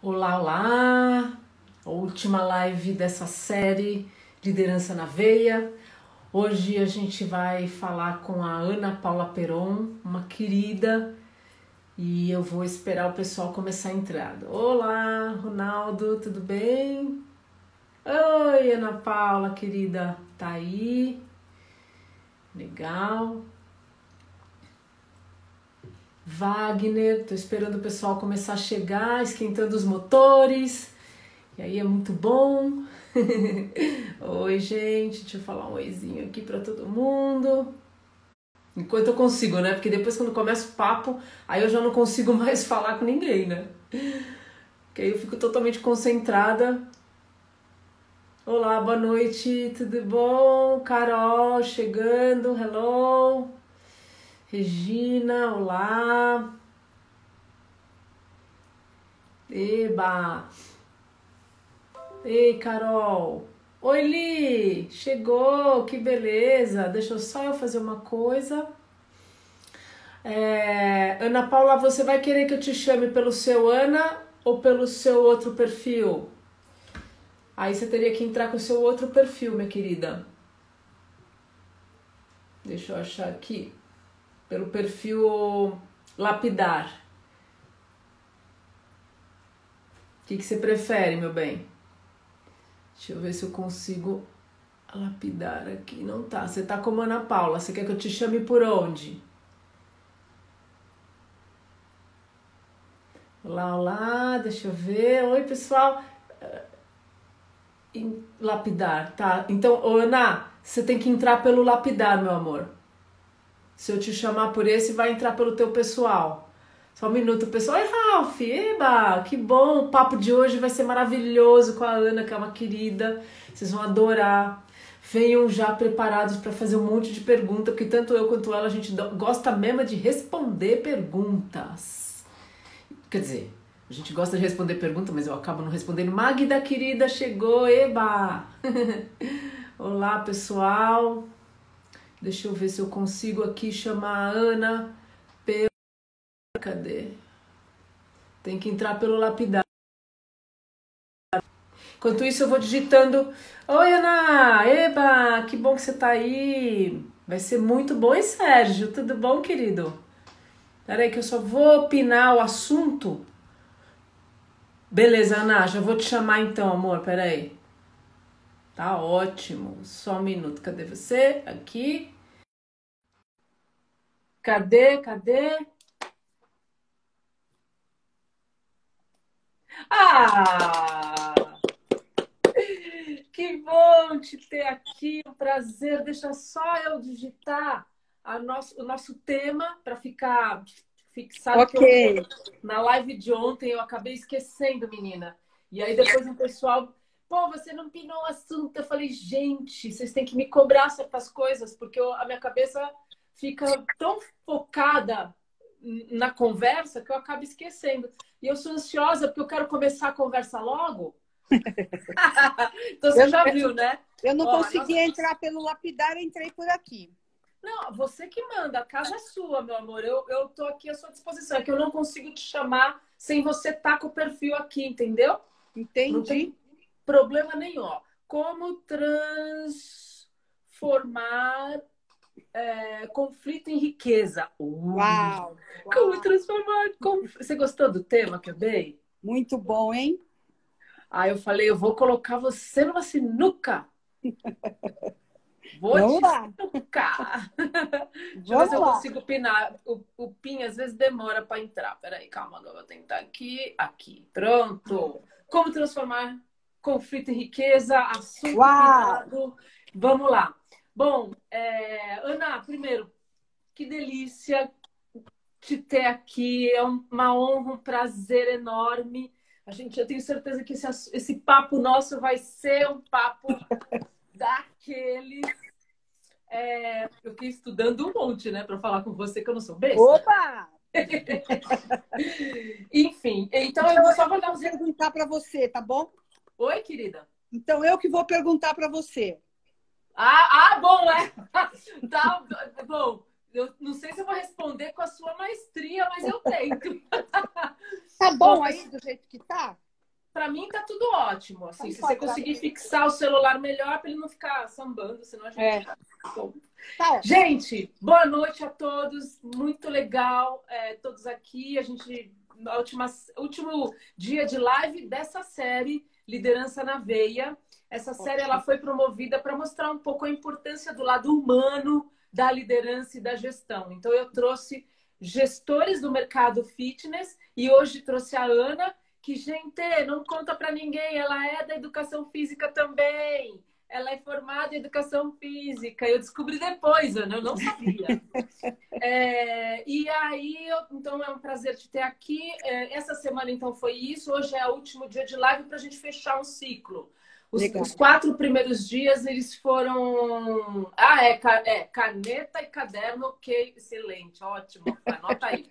Olá, olá! A última live dessa série Liderança na Veia. Hoje a gente vai falar com a Ana Paula Peron, uma querida, e eu vou esperar o pessoal começar a entrar. Olá, Ronaldo, tudo bem? Oi, Ana Paula, querida, tá aí? Legal. Wagner, tô esperando o pessoal começar a chegar, esquentando os motores. E aí é muito bom. Oi, gente, deixa eu falar um oizinho aqui pra todo mundo. Enquanto eu consigo, né? Porque depois quando começa o papo, aí eu já não consigo mais falar com ninguém, né? Porque aí eu fico totalmente concentrada. Olá, boa noite, tudo bom? Carol chegando, hello. Regina, olá. Eba! Ei, Carol! Oi, Li! Chegou! Que beleza! Deixa eu só fazer uma coisa. Ana Paula, você vai querer que eu te chame pelo seu Ana ou pelo seu outro perfil? Aí você teria que entrar com o seu outro perfil, minha querida. Deixa eu achar aqui. Pelo perfil Lapidar. O que você prefere, meu bem? Deixa eu ver se eu consigo lapidar aqui. Não tá. Você tá como Ana Paula. Você quer que eu te chame por onde? Olá, olá. Deixa eu ver. Oi, pessoal. Lapidar, tá? Então, Ana, você tem que entrar pelo Lapidar, meu amor. Se eu te chamar por esse, vai entrar pelo teu pessoal. Só um minuto, pessoal. Oi, Ralph. Eba, que bom. O papo de hoje vai ser maravilhoso com a Ana, que é uma querida. Vocês vão adorar. Venham já preparados para fazer um monte de perguntas, porque tanto eu quanto ela, a gente gosta mesmo de responder perguntas. Quer dizer, a gente gosta de responder perguntas, mas eu acabo não respondendo. Magda, querida, chegou. Eba! Olá, pessoal. Deixa eu ver se eu consigo aqui chamar a Ana pelo... Cadê? Tem que entrar pelo Lapidar. Enquanto isso, eu vou digitando. Oi, Ana! Eba! Que bom que você tá aí. Vai ser muito bom. E Sérgio, tudo bom, querido? Peraí que eu só vou opinar o assunto. Beleza, Ana, já vou te chamar então, amor. Peraí. Tá ótimo. Só um minuto. Cadê você? Aqui. Cadê? Ah! Que bom te ter aqui, um prazer. Deixa só eu digitar o nosso tema para ficar fixado. Ok. Que na live de ontem eu acabei esquecendo, menina. E aí depois o pessoal, pô, você não pinou o assunto. Eu falei, gente, vocês têm que me cobrar certas coisas, porque a minha cabeça fica tão focada na conversa que eu acabo esquecendo. E eu sou ansiosa porque eu quero começar a conversa logo. Então você Eu, já viu, né? eu não Ó, consegui entrar pelo Lapidar, entrei por aqui. Não, você que manda, a casa é sua, meu amor. Eu tô aqui à sua disposição. É que eu não consigo te chamar sem você estar com o perfil aqui, entendeu? Não Entendi. tem problema nenhum. Ó. Como transformar conflito em riqueza? Uau, Como uau. transformar... Você gostou do tema que eu dei? Muito bom, hein? Aí eu falei, eu vou colocar você numa sinuca. Vou Vamos te lá, sinucar. Deixa eu ver se vamos eu lá. consigo pinar. O PIN às vezes demora para entrar. Peraí, calma, agora eu vou tentar aqui. Aqui, pronto. Como transformar conflito em riqueza? Assunto Uau! pinado. Vamos lá. Bom, Ana, primeiro, que delícia te ter aqui. É uma honra, um prazer enorme. Eu tenho certeza que esse papo nosso vai ser um papo daqueles. Eu fiquei estudando um monte, né, para falar com você que eu não sou besta. Opa! Enfim, então eu Então, vou eu só que mandar vou perguntar para você, tá bom? Oi, querida. Então, eu que vou perguntar para você. Bom, é. Tá bom. Eu não sei se eu vou responder com a sua maestria, mas eu tento. Tá Bom, bom aí do jeito que tá? para mim tá tudo ótimo. Assim, Então, se você conseguir fixar o celular melhor para ele não ficar sambando, senão a gente. Bom. Tá ótimo. Gente, boa noite a todos. Muito legal, todos aqui. A gente, último dia de live dessa série Liderança na Veia. Essa série ela foi promovida para mostrar um pouco a importância do lado humano da liderança e da gestão. Então, eu trouxe gestores do mercado fitness e hoje trouxe a Ana, que, gente, não conta para ninguém, ela é da educação física também. Ela é formada em educação física. Eu descobri depois, Ana, eu não sabia. E aí, então, é um prazer te ter aqui. Essa semana, então, foi isso. Hoje é o último dia de live para a gente fechar um ciclo. Os 4 primeiros dias, eles foram... caneta e caderno, ok, excelente, ótimo, anota aí.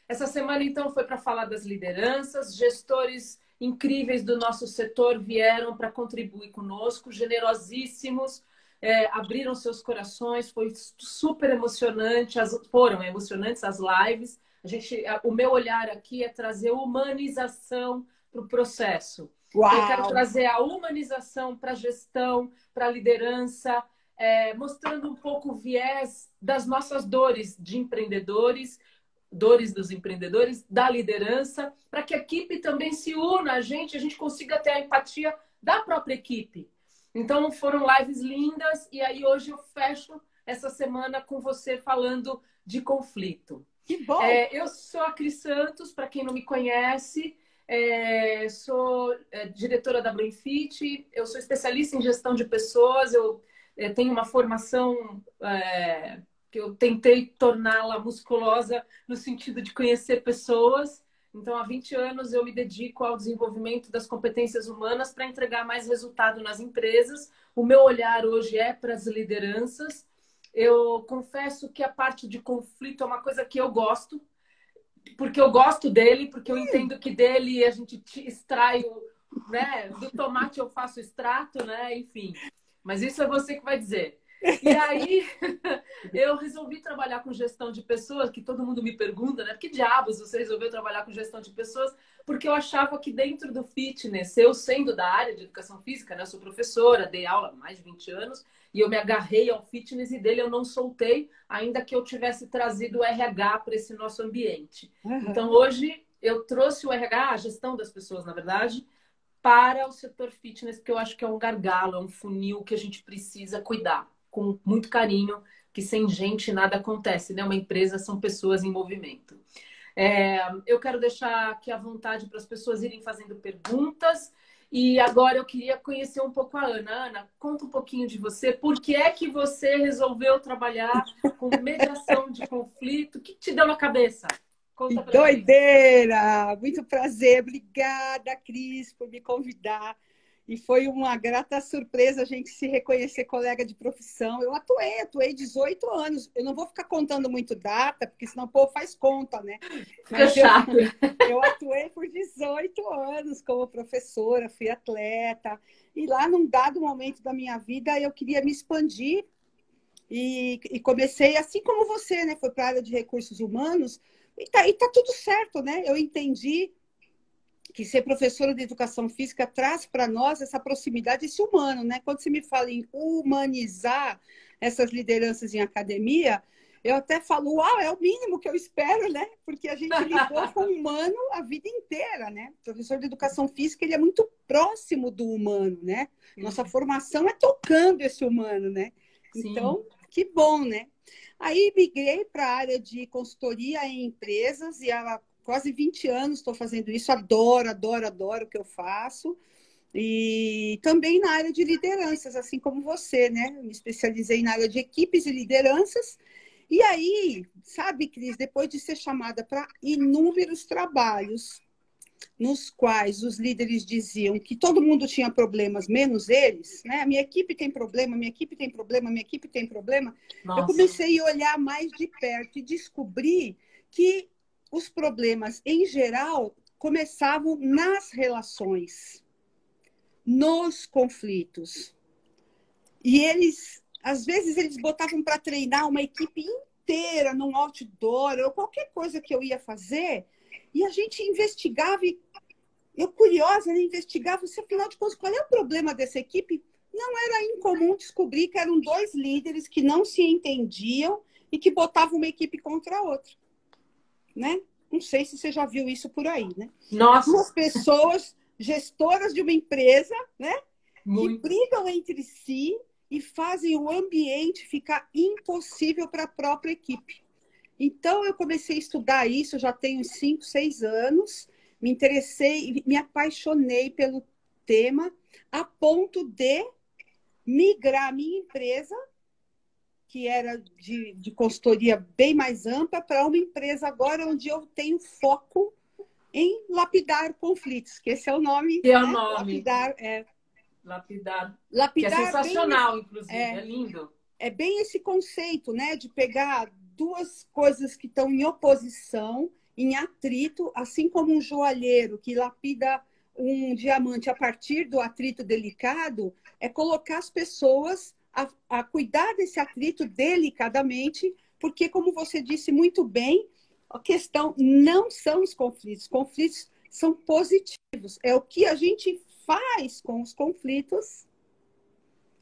Essa semana, então, foi para falar das lideranças. Gestores incríveis do nosso setor vieram para contribuir conosco, generosíssimos, abriram seus corações, foi super emocionante, foram emocionantes as lives. O meu olhar aqui é trazer humanização para o processo. Uau. Eu quero trazer a humanização para a gestão, para a liderança, mostrando um pouco o viés das nossas dores de empreendedores, dores dos empreendedores, da liderança, para que a equipe também se una a gente consiga ter a empatia da própria equipe. Então, foram lives lindas e aí hoje eu fecho essa semana com você falando de conflito. Que bom! Eu sou a Cris Santos, para quem não me conhece, sou diretora da Brainfit, eu sou especialista em gestão de pessoas, eu tenho uma formação que eu tentei torná-la musculosa no sentido de conhecer pessoas. Então, há 20 anos eu me dedico ao desenvolvimento das competências humanas para entregar mais resultado nas empresas. O meu olhar hoje é para as lideranças. Eu confesso que a parte de conflito é uma coisa que eu gosto, porque eu gosto dele, porque eu entendo que dele a gente extrai, né? Do tomate eu faço extrato, né? Enfim. Mas isso é você que vai dizer. E aí, eu resolvi trabalhar com gestão de pessoas, que todo mundo me pergunta, né? Por que diabos você resolveu trabalhar com gestão de pessoas? Porque eu achava que dentro do fitness, eu sendo da área de educação física, né? Eu sou professora, dei aula há mais de 20 anos, e eu me agarrei ao fitness e dele eu não soltei, ainda que eu tivesse trazido o RH para esse nosso ambiente. Uhum. Então, hoje, eu trouxe o RH, a gestão das pessoas, na verdade, para o setor fitness, porque eu acho que é um gargalo, é um funil que a gente precisa cuidar com muito carinho, que sem gente nada acontece, né? Uma empresa são pessoas em movimento. Eu quero deixar aqui à vontade para as pessoas irem fazendo perguntas. E agora eu queria conhecer um pouco a Ana. Ana, conta um pouquinho de você. Por que é que você resolveu trabalhar com mediação de conflito? O que te deu na cabeça? Conta pra doideira! Mim. Muito prazer. Obrigada, Cris, por me convidar. E foi uma grata surpresa a gente se reconhecer colega de profissão. Eu atuei 18 anos. Eu não vou ficar contando muito data, porque senão o povo faz conta, né? Mas eu atuei por 18 anos como professora, fui atleta. E lá, num dado momento da minha vida, eu queria me expandir. E comecei, assim como você, né? Foi para a área de recursos humanos. E tá tudo certo, né? Eu entendi que ser professora de educação física traz para nós essa proximidade, esse humano, né? Quando você me fala em humanizar essas lideranças em academia, eu até falo, uau, é o mínimo que eu espero, né? Porque a gente lidou com o humano a vida inteira, né? O professor de educação física, ele é muito próximo do humano, né? Nossa formação é tocando esse humano, né? Sim. Então, que bom, né? Aí migrei para a área de consultoria em empresas e há quase 20 anos estou fazendo isso, adoro o que eu faço. E também na área de lideranças, assim como você, né? Me especializei na área de equipes e lideranças. E aí, sabe, Cris, depois de ser chamada para inúmeros trabalhos, nos quais os líderes diziam que todo mundo tinha problemas, menos eles, né? Minha equipe tem problema, minha equipe tem problema, minha equipe tem problema. Nossa. Eu comecei a olhar mais de perto e descobri que os problemas, em geral, começavam nas relações, nos conflitos. E eles, às vezes, eles botavam para treinar uma equipe inteira num outdoor ou qualquer coisa que eu ia fazer, e a gente investigava e Eu curiosa, né, investigava, se afinal de contas, qual é o problema dessa equipe? Não era incomum descobrir que eram dois líderes que não se entendiam e que botavam uma equipe contra a outra, né? Não sei se você já viu isso por aí, né? Nossa, Duas pessoas gestoras de uma empresa, né, que muito. brigam entre si e fazem o ambiente ficar impossível para a própria equipe. Então, eu comecei a estudar isso, já tenho 5, 6 anos, me interessei, me apaixonei pelo tema, a ponto de migrar a minha empresa, que era de consultoria bem mais ampla, para uma empresa agora onde eu tenho foco em lapidar conflitos, que esse é o nome, Que é o né? nome, Lapidar, lapidar, que é lapidar bem, sensacional, inclusive, é, é lindo. é bem esse conceito, né, de pegar duas coisas que estão em oposição, em atrito, assim como um joalheiro que lapida um diamante a partir do atrito delicado, é colocar as pessoas a cuidar desse atrito delicadamente, porque, como você disse muito bem, a questão não são os conflitos são positivos, é o que a gente faz com os conflitos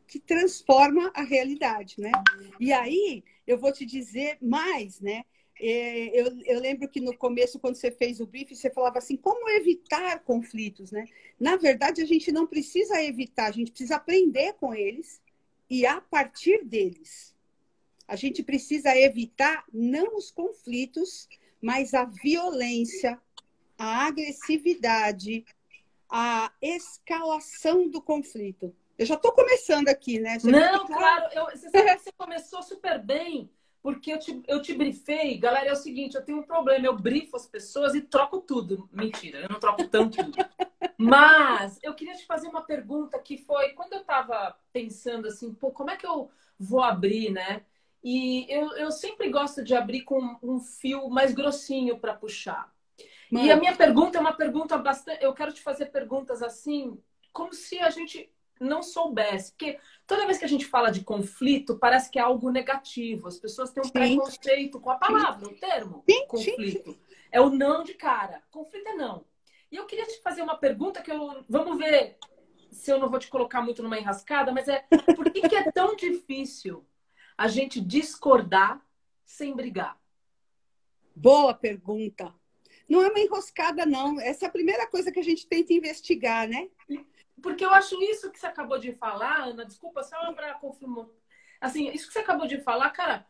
que transforma a realidade, né? E aí, eu vou te dizer mais, né? Eu lembro que no começo, quando você fez o briefing, você falava assim, como evitar conflitos, né? Na verdade, a gente não precisa evitar, a gente precisa aprender com eles e a partir deles. A gente precisa evitar não os conflitos, mas a violência, a agressividade, a escalação do conflito. Eu já estou começando aqui, né? Você viu que Não, tá... claro, você sabe que você começou super bem, porque eu te brifei. Galera, é o seguinte, eu tenho um problema, eu brifo as pessoas e troco tudo. Mentira, eu não troco tanto tudo. Mas eu queria te fazer uma pergunta que foi, quando eu estava pensando assim, pô, como é que eu vou abrir, né? E eu sempre gosto de abrir com um fio mais grossinho para puxar. E a Manda. minha pergunta é uma pergunta bastante. Eu quero te fazer perguntas assim, como se a gente não soubesse. Porque toda vez que a gente fala de conflito, parece que é algo negativo. As pessoas têm um Sim, preconceito com a palavra, o termo sim, sim. conflito. É o não de cara. Conflito é não. E eu queria te fazer uma pergunta que eu. Vamos ver se eu não vou te colocar muito numa enrascada, mas é por que que é tão difícil a gente discordar sem brigar? Boa pergunta. Não é uma enroscada, não. Essa é a primeira coisa que a gente tenta investigar, né? Porque eu acho isso que você acabou de falar, Ana, desculpa, só para confirmar. Assim, isso que você acabou de falar, cara,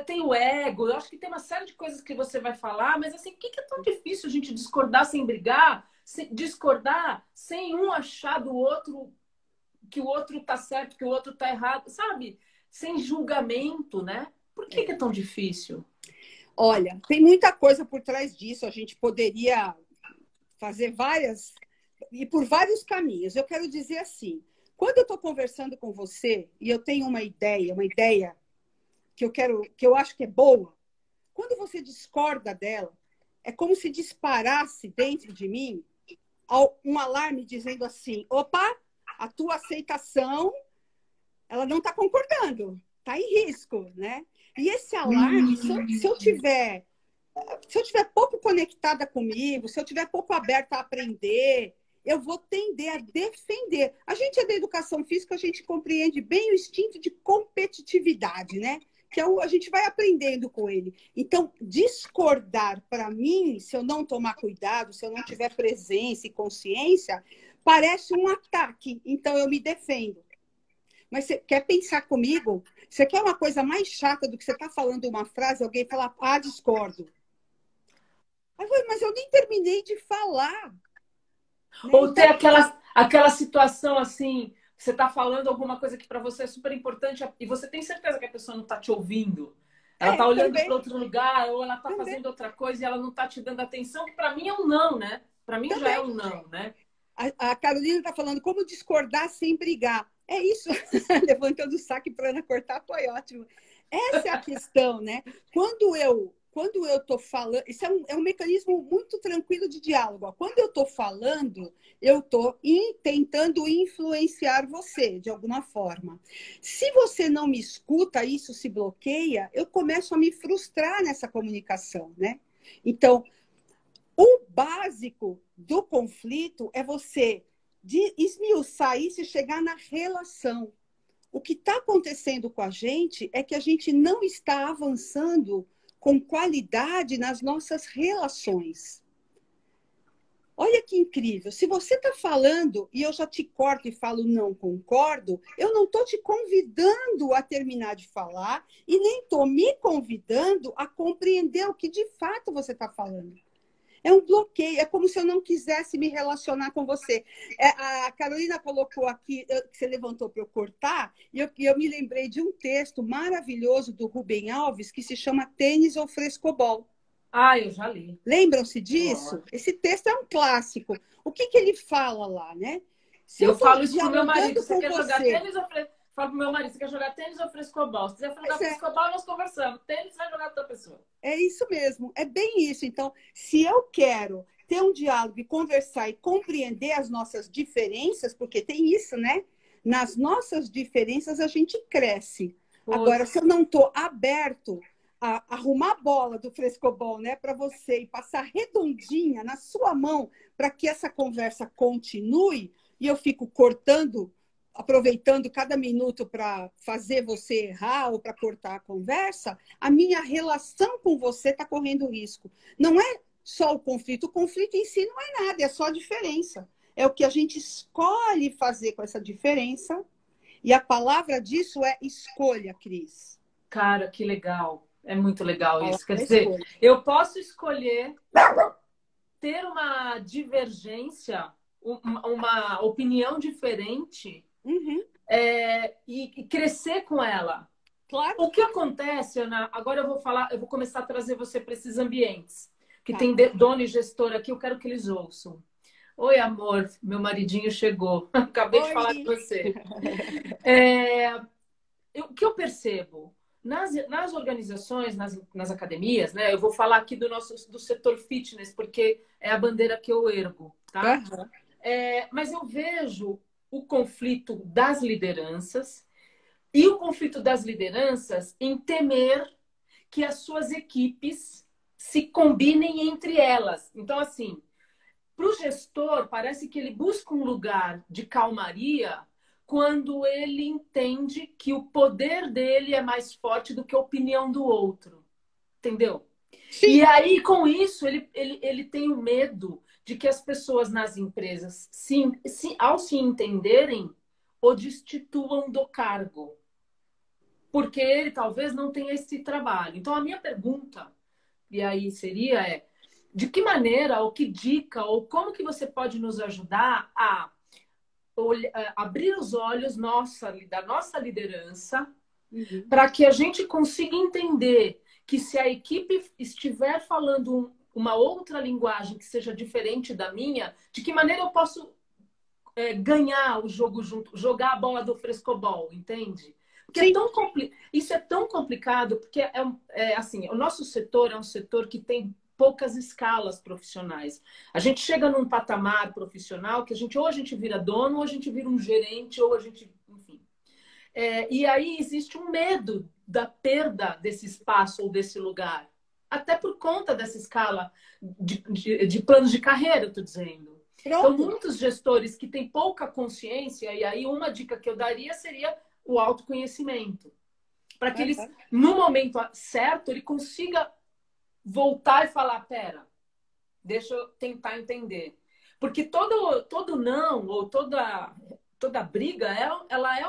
tem o ego, eu acho que tem uma série de coisas que você vai falar, mas assim, o que é tão difícil a gente discordar sem brigar, discordar sem um achar do outro que o outro tá certo, que o outro tá errado, sabe? Sem julgamento, né? Por que é tão difícil? Olha, tem muita coisa por trás disso. A gente poderia fazer várias, e por vários caminhos. Eu quero dizer assim, quando eu estou conversando com você e eu tenho uma ideia que eu quero, que eu acho que é boa, quando você discorda dela, é como se disparasse dentro de mim um alarme dizendo assim: opa, a tua aceitação, ela não está concordando, está em risco, né? E esse alarme, se eu tiver pouco conectada comigo, se eu tiver pouco aberta a aprender, eu vou tender a defender. A gente é da educação física, a gente compreende bem o instinto de competitividade, né? Que é a gente vai aprendendo com ele. Então, discordar para mim, se eu não tomar cuidado, se eu não tiver presença e consciência, parece um ataque. Então, eu me defendo. Mas você quer pensar comigo? Você quer uma coisa mais chata do que você está falando uma frase, alguém falar, ah, discordo. Aí eu falei, mas eu nem terminei de falar. Né? Ou ter Então, aquela situação assim, você está falando alguma coisa que para você é super importante e você tem certeza que a pessoa não está te ouvindo. Ela está olhando para também, outro lugar ou ela está também, fazendo outra coisa e ela não está te dando atenção, que para mim é um não, né? Para mim já é também. um não, né? A Carolina está falando como discordar sem brigar. É isso. Levantando o saque para Ana cortar, foi ótimo. Essa é a questão, né? Quando eu estou falando, isso é um mecanismo muito tranquilo de diálogo. Ó. Quando eu estou falando, eu estou tentando influenciar você de alguma forma. Se você não me escuta, isso se bloqueia, eu começo a me frustrar nessa comunicação, né? Então, O básico do conflito é você esmiuçar isso e chegar na relação. O que está acontecendo com a gente é que a gente não está avançando com qualidade nas nossas relações. Olha que incrível. Se você está falando e eu já te corto e falo não concordo, eu não estou te convidando a terminar de falar e nem estou me convidando a compreender o que de fato você está falando. É um bloqueio, é como se eu não quisesse me relacionar com você. A Carolina colocou aqui, que você levantou para eu cortar, e eu me lembrei de um texto maravilhoso do Rubem Alves, que se chama Tênis ou Frescobol. Ah, eu já li. Lembram-se disso? Esse texto é um clássico. O que ele fala lá, né? Se eu falo isso pro meu dialogando marido. Você com quer jogar você... tênis ou falo pro meu marido, você quer jogar tênis ou frescobol? Se quiser jogar frescobol, nós conversamos. Tênis vai jogar com outra pessoa. É isso mesmo, é bem isso. Então, se eu quero ter um diálogo e conversar e compreender as nossas diferenças, porque tem isso, né? Nas nossas diferenças a gente cresce. Agora, se eu não estou aberto a arrumar a bola do frescobol, né, para você e passar redondinha na sua mão para que essa conversa continue, e eu fico cortando, aproveitando cada minuto para fazer você errar ou para cortar a conversa, a minha relação com você está correndo risco. Não é só o conflito em si não é nada, é só a diferença. É o que a gente escolhe fazer com essa diferença, e a palavra disso é escolha, Cris. Cara, que legal. É muito legal isso. Quer dizer, eu posso escolher ter uma divergência, uma opinião diferente, e crescer com ela. Claro. O que acontece, Ana, agora eu vou começar a trazer você para esses ambientes. Que tem dono e gestor aqui, eu quero que eles ouçam. Oi, amor, meu maridinho chegou. Acabei de falar com você. O que eu percebo? Nas organizações, nas academias, né? Eu vou falar aqui do setor fitness, porque é a bandeira que eu ergo, tá? Uhum. Mas eu vejo o conflito das lideranças e o conflito das lideranças em temer que as suas equipes se combinem entre elas. Então, assim, para o gestor, parece que ele busca um lugar de calmaria quando ele entende que o poder dele é mais forte do que a opinião do outro. Entendeu? Sim. E aí, com isso, ele tem o medo de que as pessoas nas empresas, ao se entenderem, o destituam do cargo. Porque ele talvez não tenha esse trabalho. Então, a minha pergunta, e aí seria, de que maneira, ou que dica, ou como que você pode nos ajudar a abrir os olhos da nossa liderança, para que a gente consiga entender que se a equipe estiver falando uma outra linguagem que seja diferente da minha, de que maneira eu posso ganhar o jogo junto, jogar a bola do frescobol, entende? Porque isso é tão complicado, porque assim, o nosso setor é um setor que tem poucas escalas profissionais. A gente chega num patamar profissional que ou a gente vira dono, ou a gente vira um gerente, ou a gente... Enfim. E aí existe um medo da perda desse espaço ou desse lugar. Até por conta dessa escala de planos de carreira, eu estou dizendo. Então, muitos gestores que têm pouca consciência, e aí uma dica que eu daria seria o autoconhecimento. Para que eles, no momento certo, ele consiga voltar e falar, pera, deixa eu tentar entender. Porque todo não, ou toda briga, ela é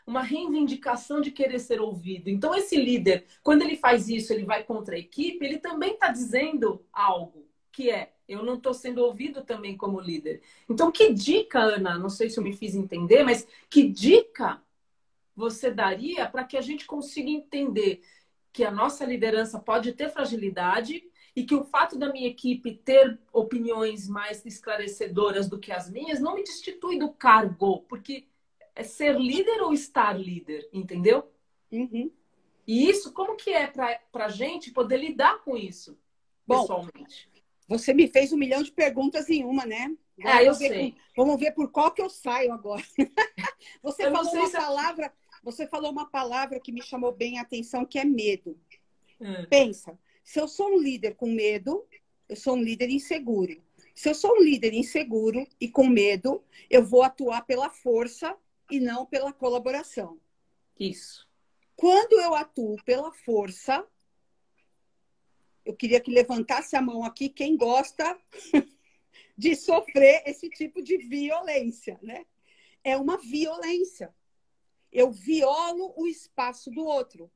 uma reivindicação de querer ser ouvido. Então, esse líder, quando ele faz isso, ele vai contra a equipe, ele também está dizendo algo, que eu não estou sendo ouvido também como líder. Então, que dica, Ana, não sei se eu me fiz entender, mas que dica você daria para que a gente consiga entender que a nossa liderança pode ter fragilidade e que o fato da minha equipe ter opiniões mais esclarecedoras do que as minhas não me destitui do cargo, porque é ser líder ou estar líder, entendeu? Uhum. E isso, como que é para a gente poder lidar com isso, pessoalmente? Você me fez 1 milhão de perguntas em uma, né? Eu sei. Vamos ver por qual que eu saio agora. Você falou uma palavra que me chamou bem a atenção, que é medo. Pensa, se eu sou um líder com medo, eu sou um líder inseguro. Se eu sou um líder inseguro e com medo, eu vou atuar pela força e não pela colaboração. Isso. Quando eu atuo pela força, eu queria que levantasse a mão aqui quem gosta de sofrer esse tipo de violência, né? É uma violência. Eu violo o espaço do outro.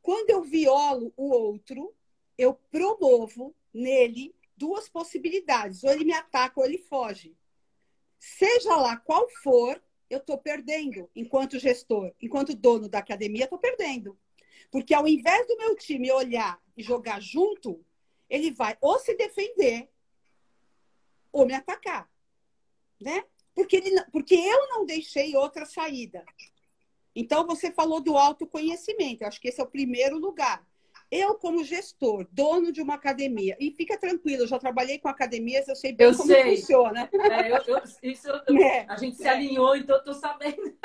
Quando eu violo o outro, eu promovo nele duas possibilidades. Ou ele me ataca ou ele foge. Seja lá qual for, eu estou perdendo enquanto gestor, enquanto dono da academia, estou perdendo. Porque ao invés do meu time olhar e jogar junto, ele vai ou se defender ou me atacar, né? Porque eu não deixei outra saída. Então, você falou do autoconhecimento. Eu acho que esse é o primeiro lugar. Eu, como gestor, dono de uma academia, e fica tranquilo, eu já trabalhei com academias, eu sei bem como funciona. A gente se alinhou, então eu estou sabendo.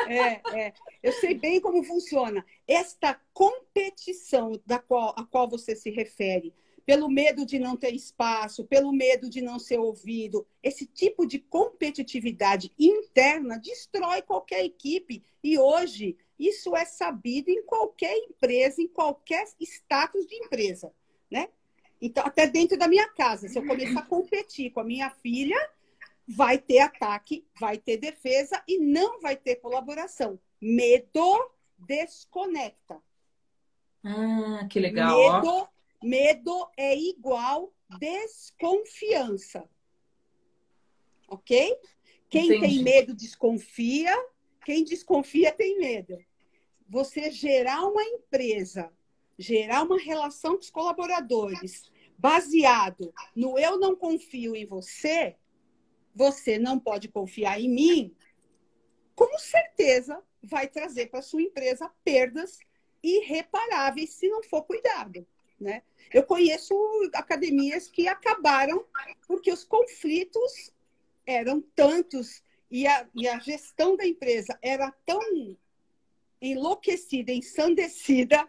Eu sei bem como funciona. Esta competição a qual você se refere, pelo medo de não ter espaço, pelo medo de não ser ouvido, esse tipo de competitividade interna destrói qualquer equipe. E hoje, isso é sabido em qualquer empresa, em qualquer status de empresa, né? Então, até dentro da minha casa, se eu começar a competir com a minha filha, vai ter ataque, vai ter defesa e não vai ter colaboração. Medo desconecta. Que legal. Medo é igual desconfiança. Ok? Quem tem medo desconfia, quem desconfia tem medo. Você gerar uma empresa, gerar uma relação com os colaboradores, baseado no eu não confio em você, você não pode confiar em mim, com certeza vai trazer para sua empresa perdas irreparáveis se não for cuidado, né? Eu conheço academias que acabaram porque os conflitos eram tantos e a gestão da empresa era tão enlouquecida, ensandecida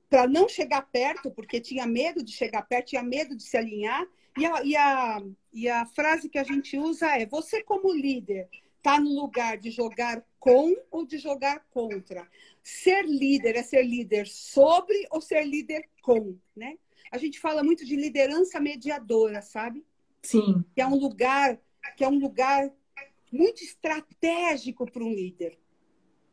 para não chegar perto, porque tinha medo de chegar perto, tinha medo de se alinhar. E a frase que a gente usa é: você como líder está no lugar de jogar com ou de jogar contra? Ser líder é ser líder sobre ou ser líder com, né? A gente fala muito de liderança mediadora, sabe? Sim. Que é um lugar muito estratégico para um líder.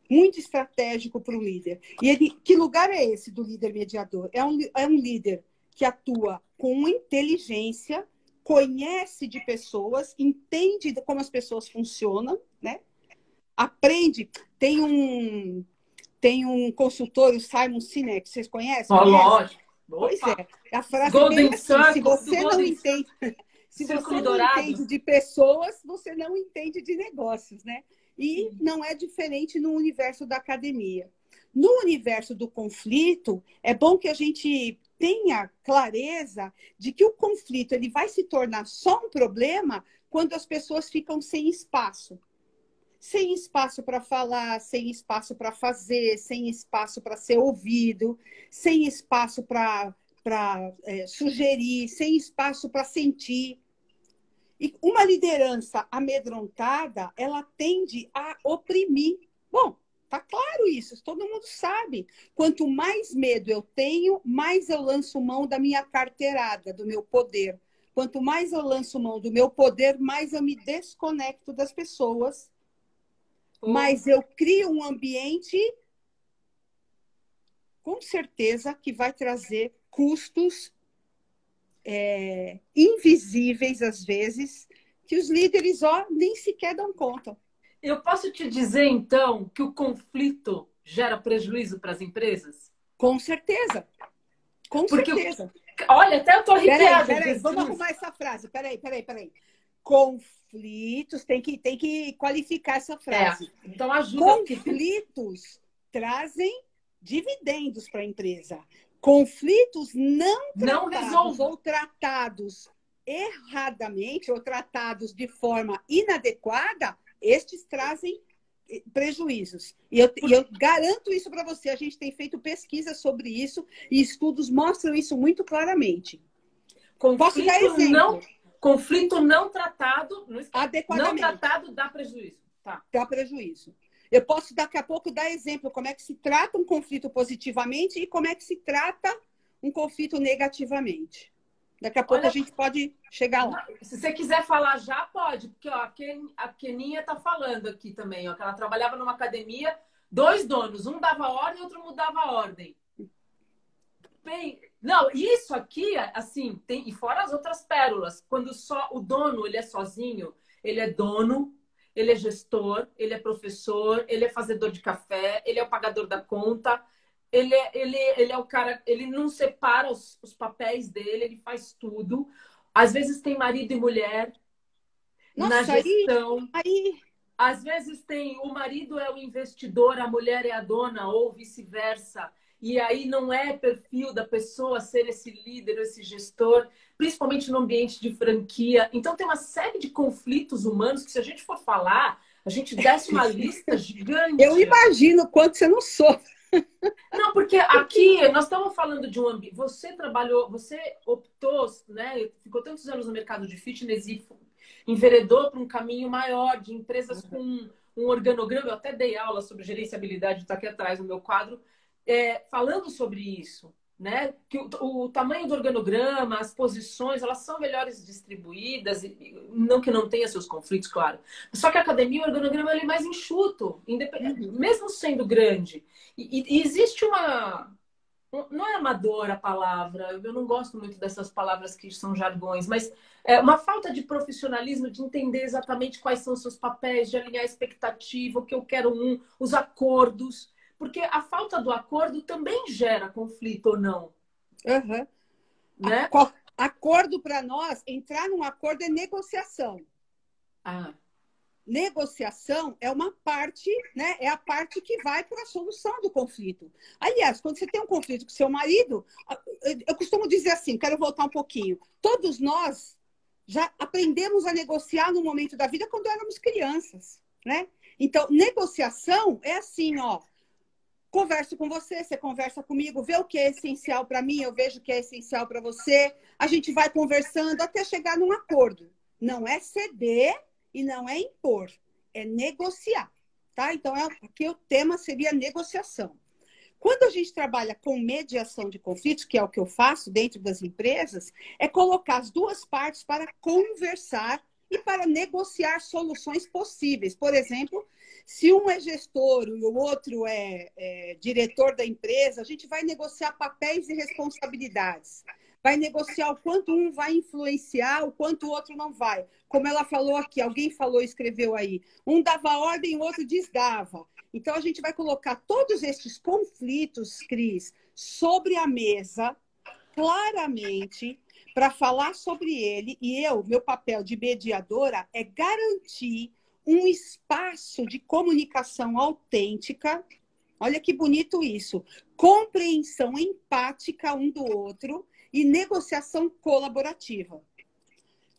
Muito estratégico para o líder. E que lugar é esse do líder mediador? É um líder que atua com inteligência, conhece de pessoas, entende como as pessoas funcionam, né? Aprende. Tem um consultor, o Simon Sinek, vocês conhecem? Lógico. Pois é. A frase Golden é bem assim: Circle, se você não entende, de pessoas, você não entende de negócios, né? E não é diferente no universo da academia. No universo do conflito, é bom que a gente tenha clareza de que o conflito ele vai se tornar só um problema quando as pessoas ficam sem espaço. Sem espaço para falar, sem espaço para fazer, sem espaço para ser ouvido, sem espaço para sugerir, sem espaço para sentir. E uma liderança amedrontada, ela tende a oprimir. Bom, tá claro isso, todo mundo sabe. Quanto mais medo eu tenho, mais eu lanço mão da minha carteirada, do meu poder. Quanto mais eu lanço mão do meu poder, mais eu me desconecto das pessoas. Mas eu crio um ambiente, com certeza, que vai trazer custos invisíveis, às vezes, que os líderes nem sequer dão conta. Eu posso te dizer, então, que o conflito gera prejuízo para as empresas? Com certeza. Com certeza. Olha, até eu estou arrepiada. Peraí, vamos arrumar essa frase. Peraí. Conflitos, tem que qualificar essa frase. Então ajuda. Conflitos trazem dividendos para a empresa. Conflitos não tratados ou tratados erradamente ou tratados de forma inadequada, estes trazem prejuízos. E eu garanto isso para você. A gente tem feito pesquisa sobre isso e estudos mostram isso muito claramente. Posso dar Conflito não, exemplo, conflito não tratado, não, não adequadamente. tratado dá prejuízo. Tá. Dá prejuízo. Eu posso, daqui a pouco, dar exemplo como é que se trata um conflito positivamente e como é que se trata um conflito negativamente. Daqui a pouco a Olha, gente pode chegar lá. se você quiser falar já, pode, porque ó, a Keninha tá falando aqui também, ó, que ela trabalhava numa academia, dois donos, um dava ordem, outro mudava a ordem. Bem, não, isso aqui, assim, tem, e fora as outras pérolas, quando só o dono, ele é sozinho, ele é dono, ele é gestor, ele é professor, ele é fazedor de café, ele é o pagador da conta, ele é o cara, ele não separa os papéis dele, ele faz tudo. Às vezes tem marido e mulher na Nossa, gestão. aí, Às vezes tem o marido é o investidor, a mulher é a dona, ou vice-versa. E aí não é perfil da pessoa ser esse líder, esse gestor, principalmente no ambiente de franquia. Então tem uma série de conflitos humanos que, se a gente for falar, a gente desce uma lista eu gigante. imagino quanto você não sofre. Não, porque aqui nós estamos falando de um ambiente. Você trabalhou, você optou, né? Ficou tantos anos no mercado de fitness e enveredou para um caminho maior de empresas com um organograma. Eu até dei aula sobre gerenciabilidade, está aqui atrás no meu quadro, falando sobre isso, né? Que o tamanho do organograma, as posições, elas são melhores distribuídas, não que não tenha seus conflitos, claro. Só que a academia, o organograma ele é mais enxuto, mesmo sendo grande. E existe uma. Não é amador a palavra, eu não gosto muito dessas palavras que são jargões, mas é uma falta de profissionalismo, de entender exatamente quais são os seus papéis, de alinhar a expectativa, o que eu quero, os acordos, porque a falta do acordo também gera conflito ou não, Uhum. né? Acordo para nós, entrar num acordo é negociação. Ah, Negociação é uma parte, né? É a parte que vai para a solução do conflito. Aliás, quando você tem um conflito com seu marido, eu costumo dizer assim, quero voltar um pouquinho. Todos nós já aprendemos a negociar no momento da vida quando éramos crianças, né? Então, negociação é assim, ó. Converso com você, você conversa comigo, vê o que é essencial para mim, eu vejo o que é essencial para você. A gente vai conversando até chegar num acordo. Não é ceder e não é impor, é negociar, tá? Então, aqui o tema seria negociação. Quando a gente trabalha com mediação de conflitos, que é o que eu faço dentro das empresas, é colocar as duas partes para conversar e para negociar soluções possíveis. Por exemplo, se um é gestor e o outro é diretor da empresa, a gente vai negociar papéis e responsabilidades. Vai negociar o quanto um vai influenciar, o quanto o outro não vai. Como ela falou aqui, alguém falou, escreveu aí. Um dava ordem, o outro desdava. Então, a gente vai colocar todos estes conflitos, Cris, sobre a mesa, claramente, para falar sobre ele. E meu papel de mediadora é garantir um espaço de comunicação autêntica. Olha que bonito isso. Compreensão empática um do outro e negociação colaborativa.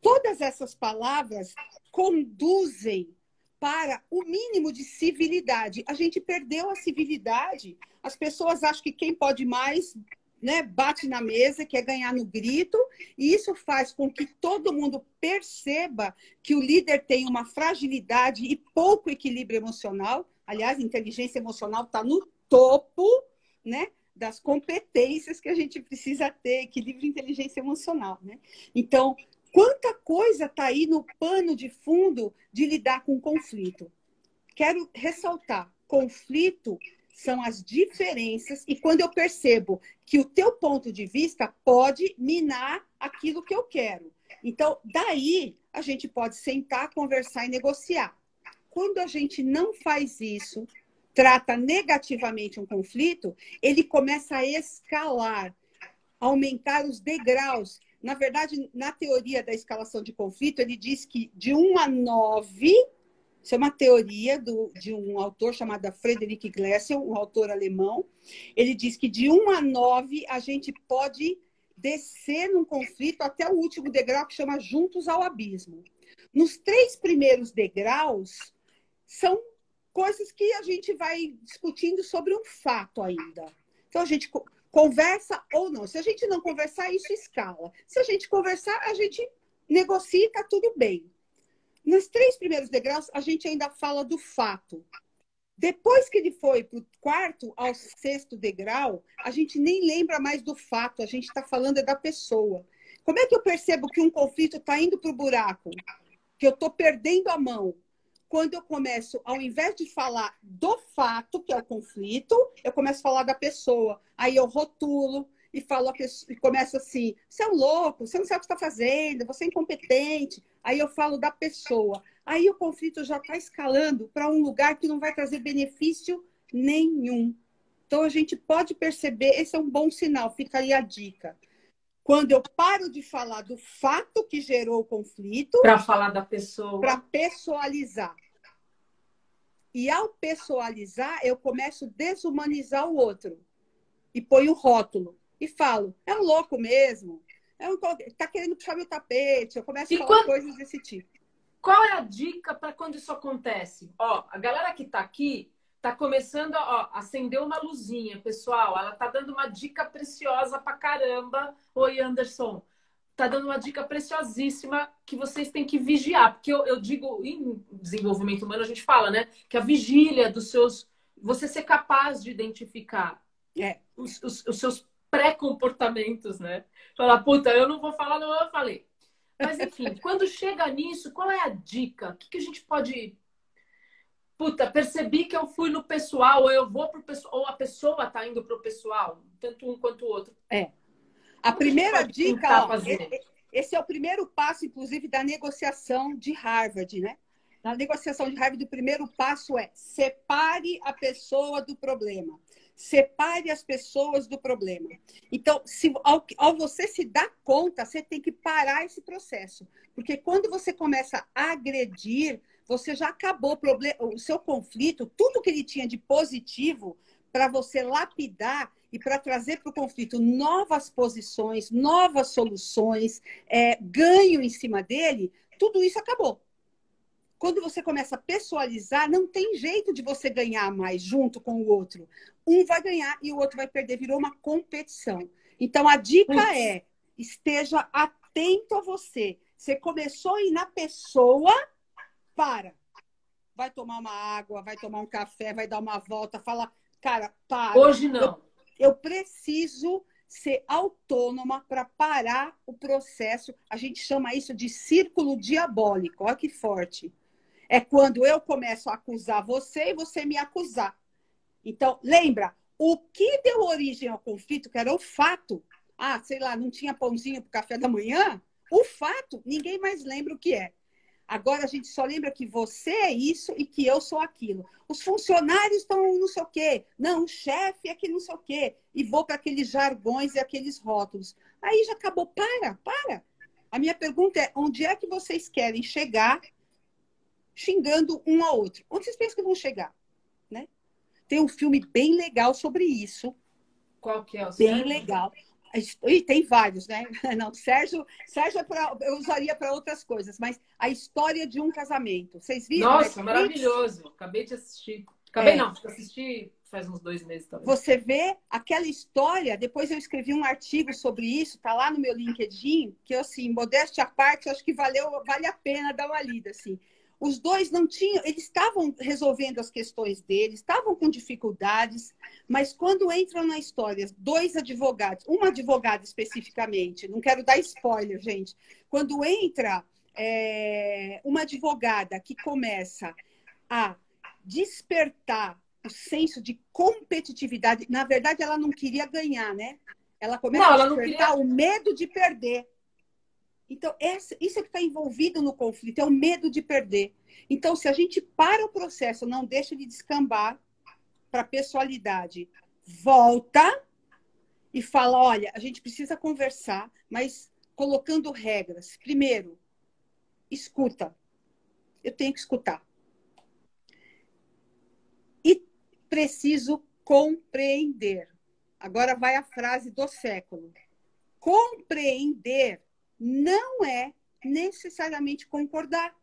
Todas essas palavras conduzem para o mínimo de civilidade. A gente perdeu a civilidade. As pessoas acham que quem pode mais, né, bate na mesa, quer ganhar no grito, e isso faz com que todo mundo perceba que o líder tem uma fragilidade e pouco equilíbrio emocional. Aliás, inteligência emocional está no topo, né, das competências que a gente precisa ter, equilíbrio e inteligência emocional, né? Então, quanta coisa está aí no pano de fundo de lidar com conflito. Quero ressaltar, conflito são as diferenças e quando eu percebo que o teu ponto de vista pode minar aquilo que eu quero. Então, daí a gente pode sentar, conversar e negociar. Quando a gente não faz isso, trata negativamente um conflito, ele começa a escalar, aumentar os degraus. Na verdade, na teoria da escalação de conflito, ele diz que de 1 a 9, isso é uma teoria de um autor chamado Friedrich Glessel, um autor alemão, ele diz que de 1 a 9 a gente pode descer num conflito até o último degrau, que chama juntos ao abismo. Nos 3 primeiros degraus, são coisas que a gente vai discutindo sobre um fato ainda. Então, a gente conversa ou não. Se a gente não conversar, isso escala. Se a gente conversar, a gente negocia e tá tudo bem. Nos 3 primeiros degraus, a gente ainda fala do fato. Depois que ele foi para o 4º ao 6º degrau, a gente nem lembra mais do fato, a gente está falando da pessoa. Como é que eu percebo que um conflito está indo para o buraco? Que eu estou perdendo a mão? Quando eu começo, ao invés de falar do fato, que é o conflito, eu começo a falar da pessoa. Aí eu rotulo e falo e começo assim, você é um louco, você não sabe o que está fazendo, você é incompetente. Aí eu falo da pessoa. Aí o conflito já está escalando para um lugar que não vai trazer benefício nenhum. Então a gente pode perceber, esse é um bom sinal, fica aí a dica. Quando eu paro de falar do fato que gerou o conflito, para falar da pessoa, para pessoalizar. E ao pessoalizar, eu começo a desumanizar o outro. E ponho o rótulo. E falo, é um louco mesmo. Tá querendo puxar meu tapete. Eu começo a falar coisas desse tipo. Qual é a dica para quando isso acontece? Ó, a galera que está aqui está começando a acender uma luzinha, pessoal. Ela está dando uma dica preciosa pra caramba. Oi, Anderson. Tá dando uma dica preciosíssima que vocês têm que vigiar. Porque eu digo, em desenvolvimento humano, a gente fala, né? Que a vigília dos seus... Você ser capaz de identificar os seus pré-comportamentos, né? Falar, puta, eu não vou falar, não, eu falei. Mas, enfim, quando chega nisso, qual é a dica? O que a gente pode... Puta, percebi que eu fui no pessoal, ou eu vou pro pessoal, ou a pessoa tá indo pro pessoal, tanto um quanto o outro. A primeira dica, ó, esse é o primeiro passo, inclusive, da negociação de Harvard, né? Na negociação de Harvard, o primeiro passo é separe a pessoa do problema. Separe as pessoas do problema. Então, ao você se dar conta, você tem que parar esse processo. Porque quando você começa a agredir, você já acabou o seu conflito, tudo que ele tinha de positivo para você lapidar e para trazer para o conflito novas posições, novas soluções, ganho em cima dele, tudo isso acabou. Quando você começa a pessoalizar, não tem jeito de você ganhar mais junto com o outro. Um vai ganhar e o outro vai perder. Virou uma competição. Então, a dica é, esteja atento a você. Você começou a ir na pessoa, para. Vai tomar uma água, vai tomar um café, vai dar uma volta, fala, cara, para. Hoje não. Eu preciso ser autônoma para parar o processo. A gente chama isso de círculo diabólico. Olha que forte. É quando eu começo a acusar você e você me acusar. Então, lembra, o que deu origem ao conflito, que era o fato. Ah, sei lá, não tinha pãozinho para o café da manhã? O fato, ninguém mais lembra o que é. Agora a gente só lembra que você é isso e que eu sou aquilo. Os funcionários estão não sei o quê. Não, o chefe é que não sei o quê. E vou para aqueles jargões e aqueles rótulos. Aí já acabou. Para. A minha pergunta é, onde é que vocês querem chegar xingando um ao outro? Onde vocês pensam que vão chegar? Né? Tem um filme bem legal sobre isso. Qual que é o Bem legal. E tem vários, né? Não, Sérgio eu usaria para outras coisas, mas a história de um casamento. Vocês viram? Nossa, maravilhoso. Acabei de assistir. Não, assisti faz uns 2 meses talvez. Você vê aquela história, depois eu escrevi um artigo sobre isso, tá lá no meu LinkedIn, que eu, assim, modéstia à parte, acho que vale a pena dar uma lida, assim. Os dois não tinham, eles estavam resolvendo as questões deles, estavam com dificuldades, mas quando entram na história, 2 advogados, uma advogada especificamente, não quero dar spoiler, gente, quando entra uma advogada que começa a despertar o senso de competitividade, na verdade ela não queria ganhar, né? Ela começa a despertar o medo de perder. Então, isso é que está envolvido no conflito, é o medo de perder. Então, se a gente para o processo, não deixa ele descambar para a pessoalidade, volta e fala, olha, a gente precisa conversar, mas colocando regras. Primeiro, escuta. Eu tenho que escutar. E preciso compreender. Agora vai a frase do século. Compreender não é necessariamente concordar.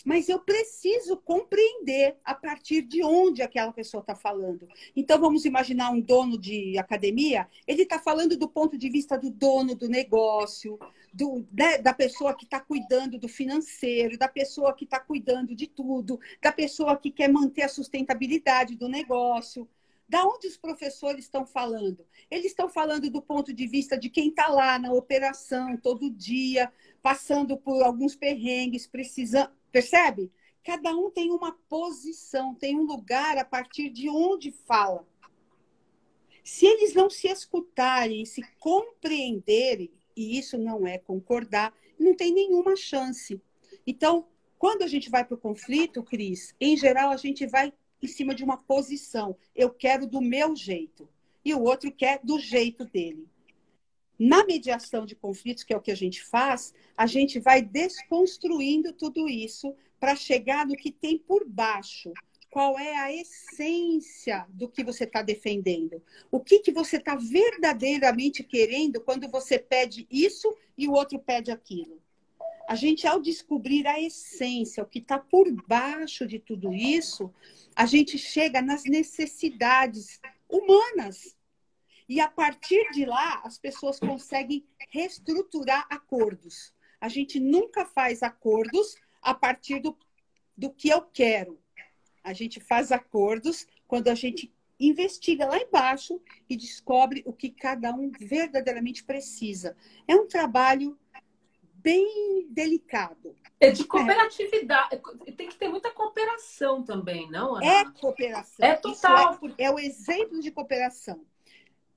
Mas eu preciso compreender a partir de onde aquela pessoa está falando. Então, vamos imaginar um dono de academia, ele está falando do ponto de vista do dono do negócio, da pessoa que está cuidando do financeiro, da pessoa que está cuidando de tudo, da pessoa que quer manter a sustentabilidade do negócio. Da onde os professores estão falando? Eles estão falando do ponto de vista de quem está lá na operação todo dia, passando por alguns perrengues, precisando. Percebe? Cada um tem uma posição, tem um lugar a partir de onde fala. Se eles não se escutarem, se compreenderem, e isso não é concordar, não tem nenhuma chance. Então, quando a gente vai para o conflito, Cris, em geral a gente vai em cima de uma posição. Eu quero do meu jeito. E o outro quer do jeito dele. Na mediação de conflitos, que é o que a gente faz, a gente vai desconstruindo tudo isso para chegar no que tem por baixo. Qual é a essência do que você está defendendo? O que você está verdadeiramente querendo quando você pede isso e o outro pede aquilo? A gente, ao descobrir a essência, o que está por baixo de tudo isso, a gente chega nas necessidades humanas. E a partir de lá, as pessoas conseguem reestruturar acordos. A gente nunca faz acordos a partir do que eu quero. A gente faz acordos quando a gente investiga lá embaixo e descobre o que cada um verdadeiramente precisa. É um trabalho bem delicado. É de cooperatividade. Tem que ter muita cooperação também, não, Ana? É cooperação. É total. Isso é o exemplo de cooperação.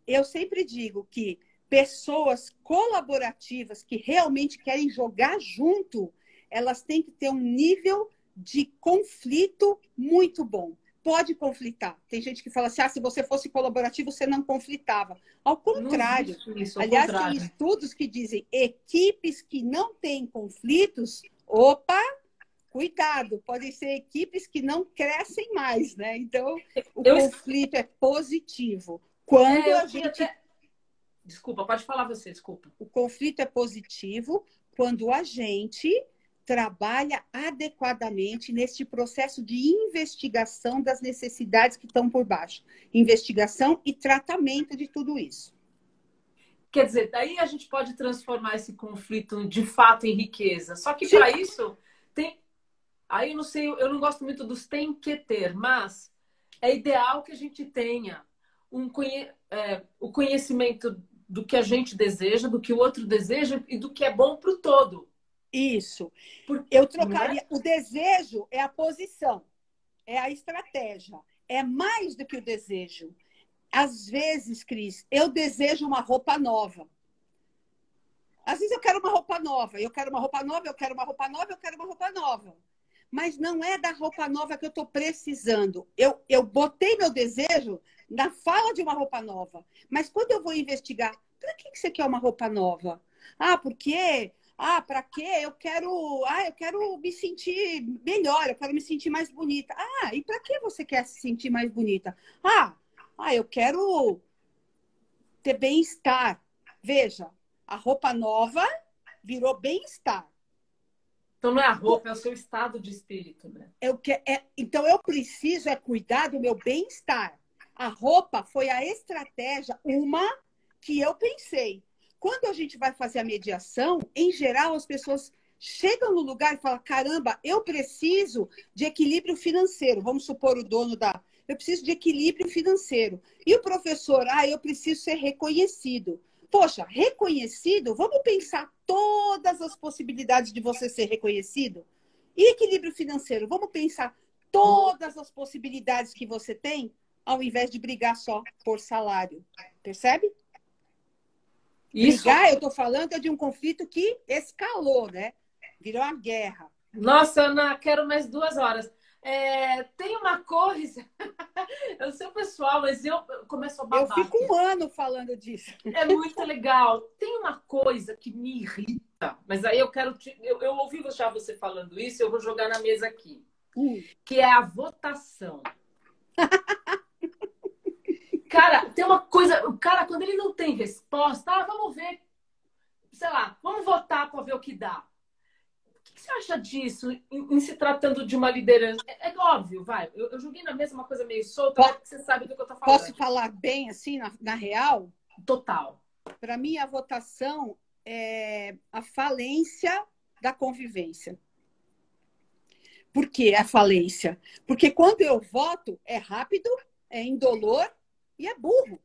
Eu sempre digo que pessoas colaborativas que realmente querem jogar junto, elas têm que ter um nível de conflito muito bom. Pode conflitar. Tem gente que fala assim, se você fosse colaborativo, você não conflitava. Ao contrário. Isso, ao aliás, contrário. tem estudos que dizem equipes que não têm conflitos, opa, cuidado, podem ser equipes que não crescem mais, né? Então, o conflito é positivo. Quando a gente... Desculpa, pode falar você, desculpa. O conflito é positivo quando a gente trabalha adequadamente neste processo de investigação das necessidades que estão por baixo. Investigação e tratamento de tudo isso. Quer dizer, daí a gente pode transformar esse conflito de fato em riqueza. Só que para isso tem... Aí eu não sei, eu não gosto muito dos tem que ter, mas é ideal que a gente tenha o conhecimento do que a gente deseja, do que o outro deseja e do que é bom para o todo. Isso. Eu trocaria. O desejo é a posição, é a estratégia, é mais do que o desejo. Às vezes, Cris, eu desejo uma roupa nova. Às vezes eu quero uma roupa nova, eu quero uma roupa nova, eu quero uma roupa nova, eu quero uma roupa nova. Mas não é da roupa nova que eu estou precisando. Eu botei meu desejo na fala de uma roupa nova. Mas quando eu vou investigar, para que você quer uma roupa nova? Porque... para quê? Eu quero me sentir melhor, eu quero me sentir mais bonita. E para que você quer se sentir mais bonita? Eu quero ter bem-estar. Veja, a roupa nova virou bem-estar. Então não é a roupa, é o seu estado de espírito, né? Então eu preciso cuidar do meu bem-estar. A roupa foi a estratégia, uma que eu pensei. Quando a gente vai fazer a mediação, em geral, as pessoas chegam no lugar e falam, caramba, eu preciso de equilíbrio financeiro. Vamos supor o dono eu preciso de equilíbrio financeiro. E o professor, eu preciso ser reconhecido. Poxa, reconhecido? Vamos pensar todas as possibilidades de você ser reconhecido? E equilíbrio financeiro? Vamos pensar todas as possibilidades que você tem, ao invés de brigar só por salário. Percebe? Isso. Brigar, eu estou falando, de um conflito que escalou, né? Virou uma guerra. Nossa, Ana, quero mais 2 horas. Tem uma coisa... Eu sei o pessoal, mas eu começo a babar. Eu fico um ano falando disso. É muito legal. Tem uma coisa que me irrita, mas aí eu quero... Eu ouvi já você falando isso, eu vou jogar na mesa aqui. Que é a votação. Cara, tem uma coisa... O cara, quando ele não tem resposta, vamos ver... Sei lá, vamos votar para ver o que dá. O que que você acha disso em se tratando de uma liderança? É óbvio, vai. Eu joguei na mesma coisa meio solta, mas porque você sabe do que eu tô Posso falando. falar bem assim, na real? Total. Para mim, a votação é a falência da convivência. Por que a falência? Porque quando eu voto, é rápido, é indolor e é burro.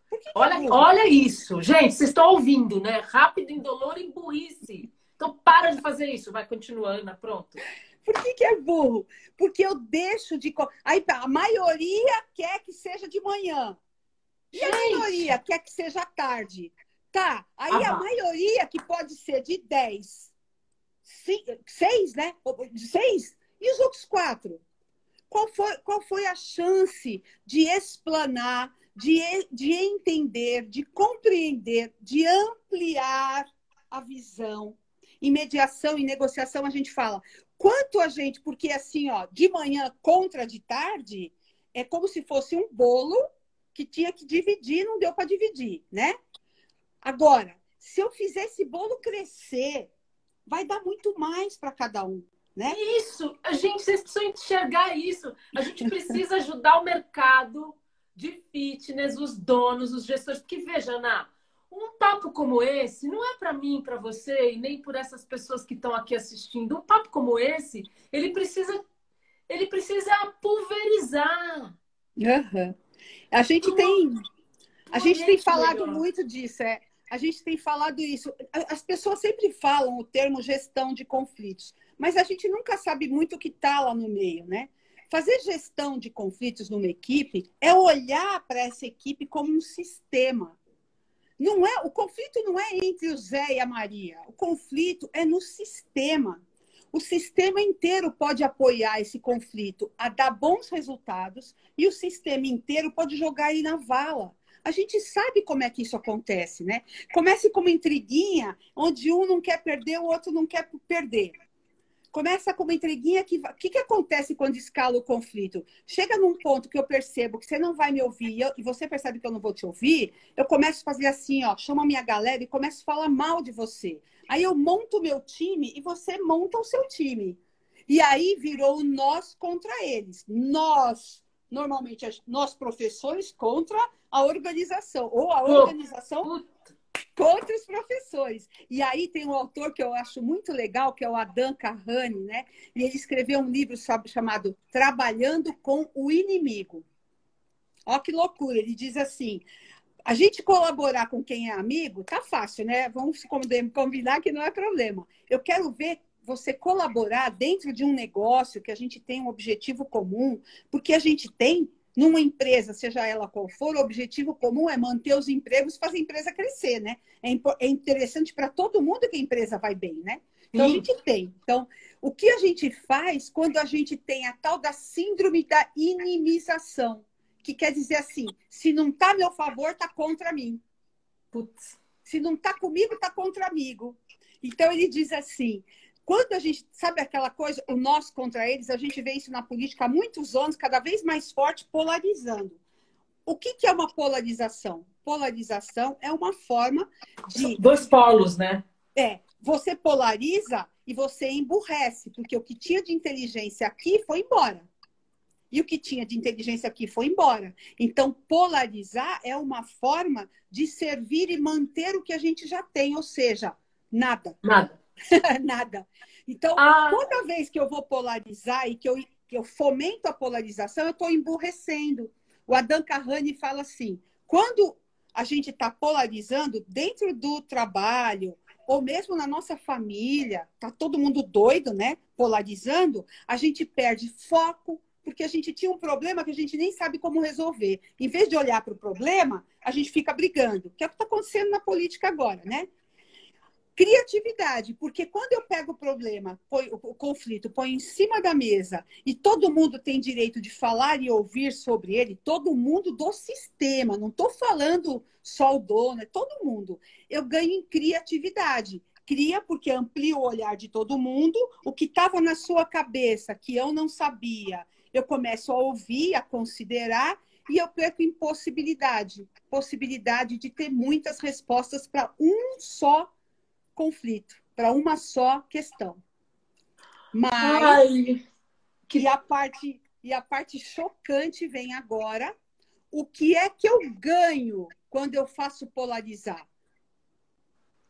Por que é Olha, burro? olha isso. Gente, vocês estão ouvindo, né? Rápido, indolor e burrice. Então, para de fazer isso. Vai, continua, Ana, pronto. Por que é burro? Porque eu deixo de. Aí a maioria quer que seja de manhã. E a minoria Gente! quer que seja à tarde. Tá, Ah, aí a vá. maioria que pode ser de 10, 6, né? De 6, e os outros 4? Qual foi a chance de explanar, de entender, de compreender, de ampliar a visão? Em mediação, em negociação, a gente fala quanto a gente, porque assim, ó, de manhã contra de tarde, é como se fosse um bolo que tinha que dividir, não deu para dividir, né? Agora, se eu fizer esse bolo crescer, vai dar muito mais para cada um, né? Isso! Gente, vocês precisam enxergar isso. A gente precisa ajudar o mercado de fitness, os donos, os gestores. Porque, veja, Ana, um papo como esse não é para mim, para você e nem por essas pessoas que estão aqui assistindo. Um papo como esse, ele precisa pulverizar Uhum. A gente para tem, a um gente tem ambiente falado melhor. muito disso, é. A gente tem falado isso. As pessoas sempre falam o termo gestão de conflitos, mas a gente nunca sabe muito o que está lá no meio, né? Fazer gestão de conflitos numa equipe é olhar para essa equipe como um sistema. Não é, o conflito não é entre o Zé e a Maria. O conflito é no sistema. O sistema inteiro pode apoiar esse conflito a dar bons resultados e o sistema inteiro pode jogar ele na vala. A gente sabe como é que isso acontece, né? Começa como intriguinha, onde um não quer perder, o outro não quer perder. Começa com uma intriguinha que... O que acontece quando escala o conflito? Chega num ponto que eu percebo que você não vai me ouvir e você percebe que eu não vou te ouvir, eu começo a fazer assim, ó, chamo a minha galera e começo a falar mal de você. Aí eu monto o meu time e você monta o seu time. E aí virou o nós contra eles. Nós, normalmente, nós professores contra a organização. Ou a Pô, organização puta. contra os professores. E aí tem um autor que eu acho muito legal, que é o Adam Carrani, né? E ele escreveu um livro chamado Trabalhando com o Inimigo. Olha que loucura, ele diz assim, a gente colaborar com quem é amigo, tá fácil, né? Vamos combinar que não é problema. Eu quero ver você colaborar dentro de um negócio que a gente tem um objetivo comum, porque a gente tem numa empresa, seja ela qual for, o objetivo comum é manter os empregos e fazer a empresa crescer, né? É interessante para todo mundo que a empresa vai bem, né? Então, a Sim. gente tem. Então, o que a gente faz quando a gente tem a tal da síndrome da inimização? Que quer dizer assim, se não está a meu favor, está contra mim. Putz. Se não está comigo, está contra amigo. Então, ele diz assim, quando a gente, sabe aquela coisa, o nós contra eles, a gente vê isso na política há muitos anos, cada vez mais forte, polarizando. O que é uma polarização? Polarização é uma forma de... Dois polos, né? Você polariza e você emburrece, porque o que tinha de inteligência aqui foi embora. E o que tinha de inteligência aqui foi embora. Então, polarizar é uma forma de servir e manter o que a gente já tem, ou seja, nada. Nada. Nada. Então, Ah, toda vez que eu vou polarizar e que eu fomento a polarização, eu estou emburrecendo. O Adam Carrani fala assim, quando a gente está polarizando dentro do trabalho, ou mesmo na nossa família, tá todo mundo doido, né? Polarizando, a gente perde foco, porque a gente tinha um problema que a gente nem sabe como resolver. Em vez de olhar para o problema, a gente fica brigando, que é o que está acontecendo na política agora, né? Criatividade, porque quando eu pego o problema, o conflito, põe em cima da mesa e todo mundo tem direito de falar e ouvir sobre ele, todo mundo do sistema, não estou falando só o dono, é todo mundo. Eu ganho em criatividade. Cria porque amplia o olhar de todo mundo, o que estava na sua cabeça, que eu não sabia, eu começo a ouvir, a considerar e eu perco em possibilidade. Possibilidade de ter muitas respostas para um só conflito. para uma só questão. Mas Ai, e a parte chocante vem agora. O que é que eu ganho quando eu faço polarizar?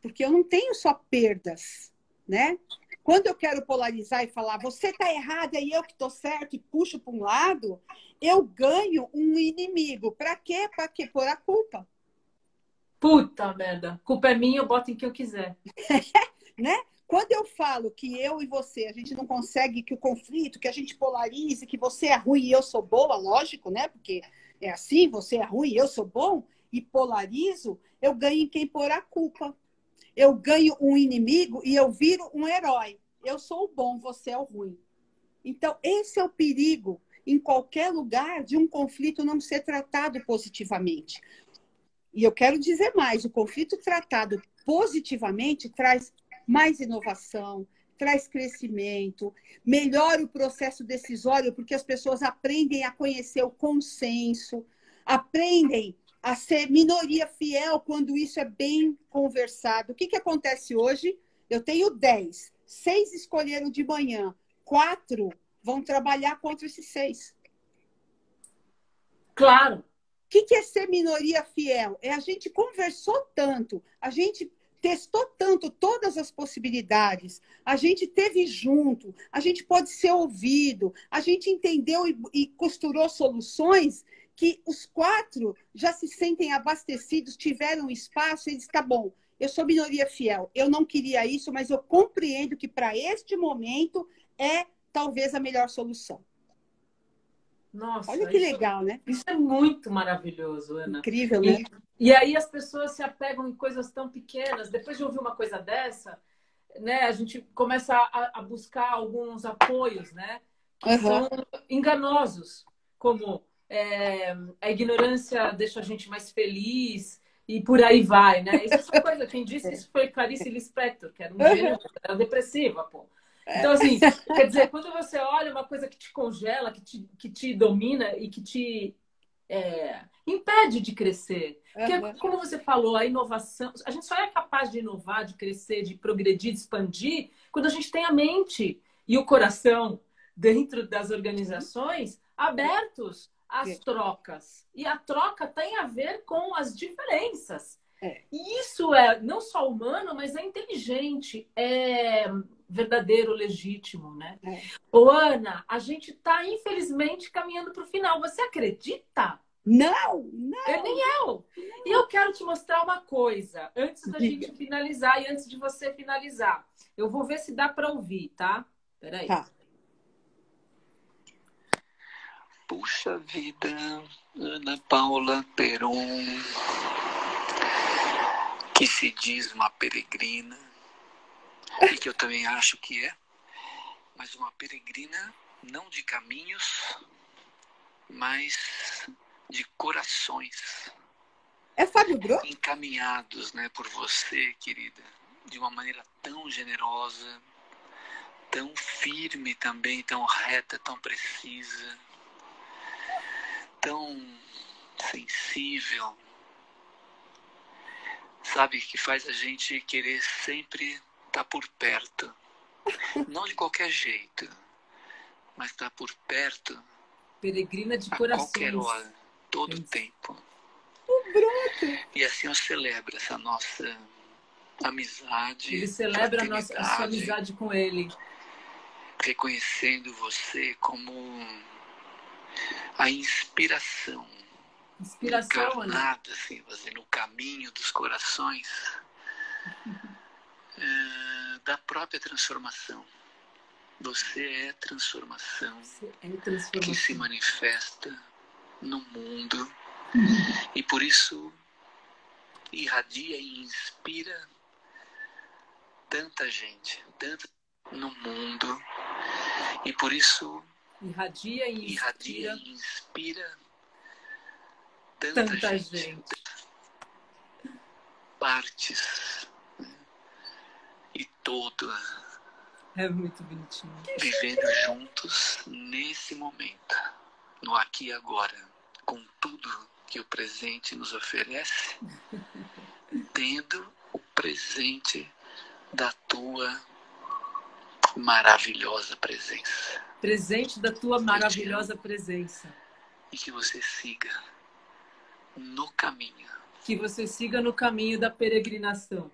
Porque eu não tenho só perdas, né? Quando eu quero polarizar e falar, você está errada e eu que estou certo, e puxo para um lado, eu ganho um inimigo. Para quê? Para quê? Pôr a culpa. puta merda. Culpa é minha, eu boto em quem eu quiser. Né? Quando eu falo que eu e você, a gente não consegue que o conflito, que a gente polarize, que você é ruim e eu sou boa, lógico, né? Porque é assim, você é ruim e eu sou bom, e polarizo, eu ganho em quem pôr a culpa. Eu ganho um inimigo e eu viro um herói. Eu sou o bom, você é o ruim. Então, esse é o perigo em qualquer lugar de um conflito não ser tratado positivamente. E eu quero dizer mais, o conflito tratado positivamente traz mais inovação, traz crescimento, melhora o processo decisório, porque as pessoas aprendem a conhecer o consenso, aprendem a ser minoria fiel quando isso é bem conversado. O que acontece hoje? Eu tenho 10, 6 escolheram de manhã, 4 vão trabalhar contra esses 6. Claro. O que é ser minoria fiel? É a gente conversou tanto, a gente testou tanto todas as possibilidades, a gente teve junto, a gente pode ser ouvido, a gente entendeu e costurou soluções que os 4 já se sentem abastecidos, tiveram espaço e eles, tá bom, eu sou minoria fiel, eu não queria isso, mas eu compreendo que para este momento é talvez a melhor solução. Olha Nossa, que legal, né? isso é muito maravilhoso, Ana. Incrível, né? E aí as pessoas se apegam em coisas tão pequenas. Depois de ouvir uma coisa dessa, né, a gente começa a buscar alguns apoios, né, que Uhum. são enganosos, como a ignorância deixa a gente mais feliz e por aí vai, né? Isso é só coisa. Quem disse isso foi Clarice Lispector, que era um gênio, era depressiva, pô. Então, assim, quer dizer, quando você olha uma coisa que te congela, que te domina e que te impede de crescer. Porque, como você falou, a inovação, a gente só é capaz de inovar, de crescer, de progredir, de expandir, quando a gente tem a mente e o coração dentro das organizações abertos às trocas. E a troca tem a ver com as diferenças. E isso é não só humano, mas é inteligente, é verdadeiro, legítimo, né? Ô, Ana, a gente está, infelizmente, caminhando para o final. Você acredita? Não. Nem eu. E eu quero te mostrar uma coisa, antes da gente finalizar e antes de você finalizar. Eu vou ver se dá para ouvir, tá? Peraí. Tá. Puxa vida, Ana Paula Peron, que se diz uma peregrina, e que eu também acho que é, mas uma peregrina não de caminhos, mas de corações. É Fábio Bro? Encaminhados, né, por você, querida, de uma maneira tão generosa, tão firme também, tão reta, tão precisa, tão sensível, sabe, que faz a gente querer sempre estar por perto. Não de qualquer jeito, mas estar por perto. Peregrina de a corações. qualquer hora, todo o tempo. E assim eu celebro essa nossa amizade. Ele celebra a sua amizade com ele. Reconhecendo você como a inspiração encarnada, assim, no caminho dos corações, da própria transformação. Você é transformação, que se manifesta no mundo e por isso irradia e inspira tanta gente, tanto no mundo, e por isso irradia e inspira tanta gente. Partes, né? E todo. É muito bonitinho. Vivendo juntos nesse momento, no aqui e agora, com tudo que o presente nos oferece, tendo o presente da tua maravilhosa presença. Presente da tua maravilhosa presença. E que você siga no caminho. Que você siga no caminho da peregrinação.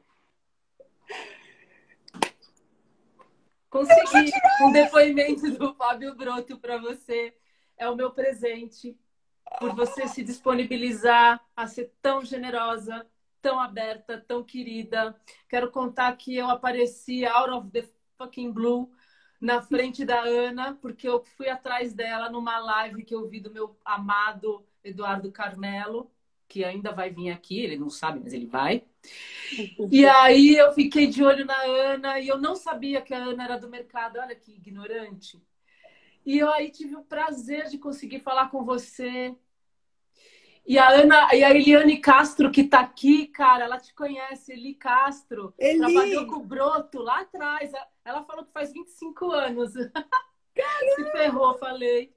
Consegui um depoimento do Fábio Broto para você. É o meu presente por você se disponibilizar a ser tão generosa, tão aberta, tão querida. Quero contar que eu apareci out of the fucking blue na frente da Ana, porque eu fui atrás dela numa live que eu vi do meu amado Eduardo Carmelo, que ainda vai vir aqui, ele não sabe, mas ele vai. E aí eu fiquei de olho na Ana e eu não sabia que a Ana era do mercado. Olha que ignorante. E eu aí tive o prazer de conseguir falar com você. E a Ana, e a Eliane Castro, que tá aqui, cara, ela te conhece, Eli Castro. Eli! Trabalhou com o Broto lá atrás. Ela falou que faz 25 anos. Se ferrou, falei.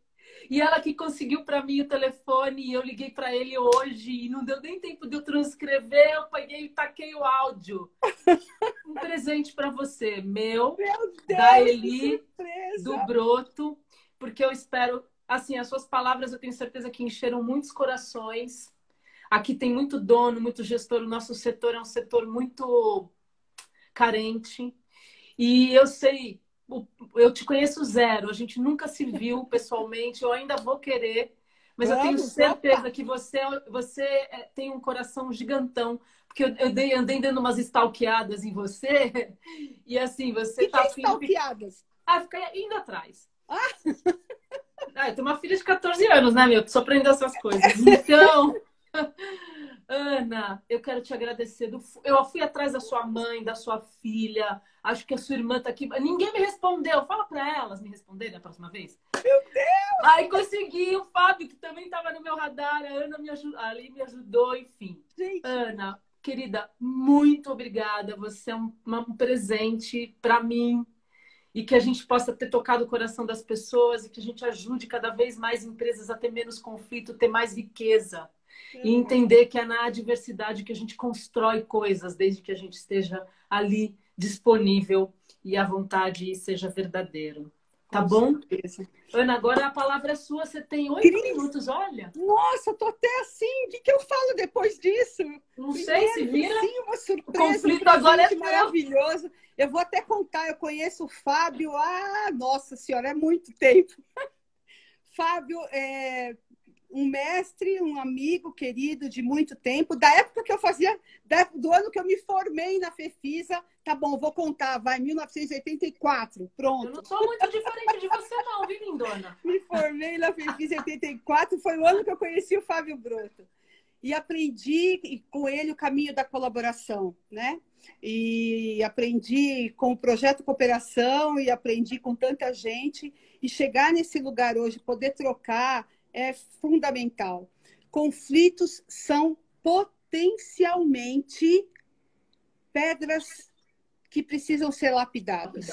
E ela que conseguiu para mim o telefone, e eu liguei para ele hoje, e não deu nem tempo de eu transcrever, eu peguei e taquei o áudio. Um presente para você, meu Deus, da Eli, surpresa. do Broto, porque eu espero, assim, as suas palavras eu tenho certeza que encheram muitos corações. Aqui tem muito dono, muito gestor, o nosso setor é um setor muito carente. E eu sei, eu te conheço zero, a gente nunca se viu pessoalmente, eu ainda vou querer, mas eu tenho certeza que você tem um coração gigantão, porque eu andei dando umas stalkeadas em você, e assim, você tá... stalkeadas? Fica indo atrás. Eu tenho uma filha de 14 anos, né, meu? Tô aprendendo essas coisas. Então... Ana, eu quero te agradecer. Eu fui atrás da sua mãe, da sua filha. Acho que a sua irmã tá aqui. Ninguém me respondeu. Fala para elas me responderem na próxima vez. Meu Deus! Aí consegui. O Fábio, que também estava no meu radar. A Ana ali me ajudou, enfim. Gente. Ana, querida, muito obrigada. Você é um presente para mim. E que a gente possa ter tocado o coração das pessoas e que a gente ajude cada vez mais empresas a ter menos conflito, ter mais riqueza. E entender que é na adversidade que a gente constrói coisas, desde que a gente esteja ali disponível e a vontade seja verdadeiro. Tá bom? Ana, agora a palavra é sua. Você tem 8 minutos, olha. Nossa, tô até assim. O que eu falo depois disso? Não sei, se vira. Sim, uma surpresa. O conflito agora é maravilhoso. Eu vou até contar, eu conheço o Fábio nossa senhora, é muito tempo. Fábio é um mestre, um amigo querido de muito tempo, da época que eu fazia, do ano que eu me formei na Fefisa. Tá bom, vou contar, vai, 1984, pronto. Eu não sou muito diferente de você não, viu, lindona? Me formei na Fefisa em 84, foi o ano que eu conheci o Fábio Broto. E aprendi com ele o caminho da colaboração, né? E aprendi com o Projeto Cooperação e aprendi com tanta gente. E chegar nesse lugar hoje, poder trocar, é fundamental. Conflitos são potencialmente pedras que precisam ser lapidadas.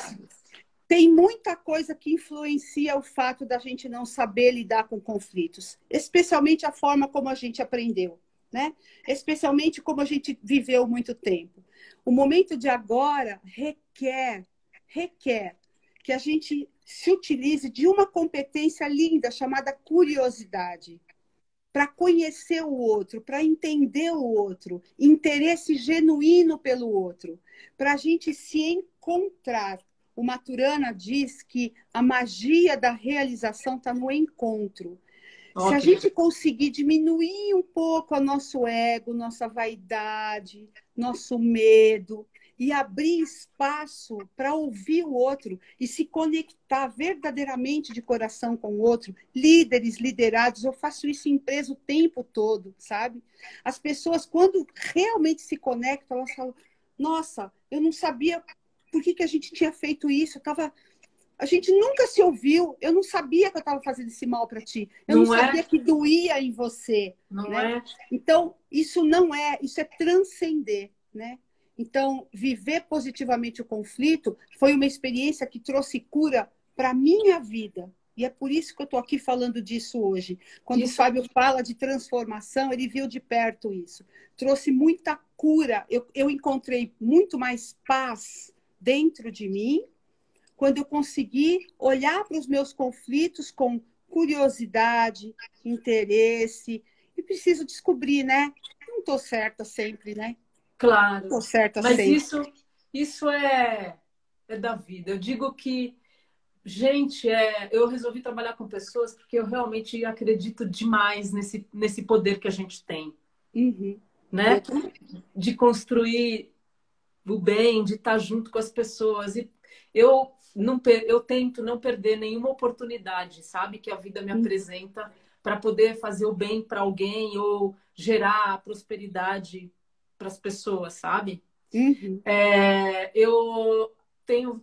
Tem muita coisa que influencia o fato da gente não saber lidar com conflitos, especialmente a forma como a gente aprendeu, né? Especialmente como a gente viveu muito tempo. O momento de agora requer que a gente se utilize de uma competência linda chamada curiosidade, para conhecer o outro, para entender o outro, interesse genuíno pelo outro, para a gente se encontrar. O Maturana diz que a magia da realização está no encontro. Okay. Se a gente conseguir diminuir um pouco o nosso ego, nossa vaidade, nosso medo, e abrir espaço para ouvir o outro e se conectar verdadeiramente de coração com o outro. Líderes, liderados, eu faço isso em empresa o tempo todo, sabe? As pessoas, quando realmente se conectam, elas falam, nossa, eu não sabia por que a gente tinha feito isso, a gente nunca se ouviu, eu não sabia que eu estava fazendo esse mal para ti, eu não sabia que doía em você. Não né? é? Então, isso é transcender, né? Então, viver positivamente o conflito foi uma experiência que trouxe cura para a minha vida. E é por isso que eu estou aqui falando disso hoje. Quando o Fábio fala de transformação, ele viu de perto isso. Trouxe muita cura. Eu encontrei muito mais paz, dentro de mim, quando eu conseguir olhar para os meus conflitos com curiosidade, interesse, e preciso descobrir, né? Não estou certa sempre, né? Claro. Estou certa Mas sempre. isso é da vida. Eu digo que, gente, eu resolvi trabalhar com pessoas porque eu realmente acredito demais nesse poder que a gente tem, Uhum. né? De construir o bem, de estar junto com as pessoas. E eu tento não perder nenhuma oportunidade, sabe? Que a vida me apresenta para poder fazer o bem para alguém ou gerar prosperidade para as pessoas, sabe? Uhum.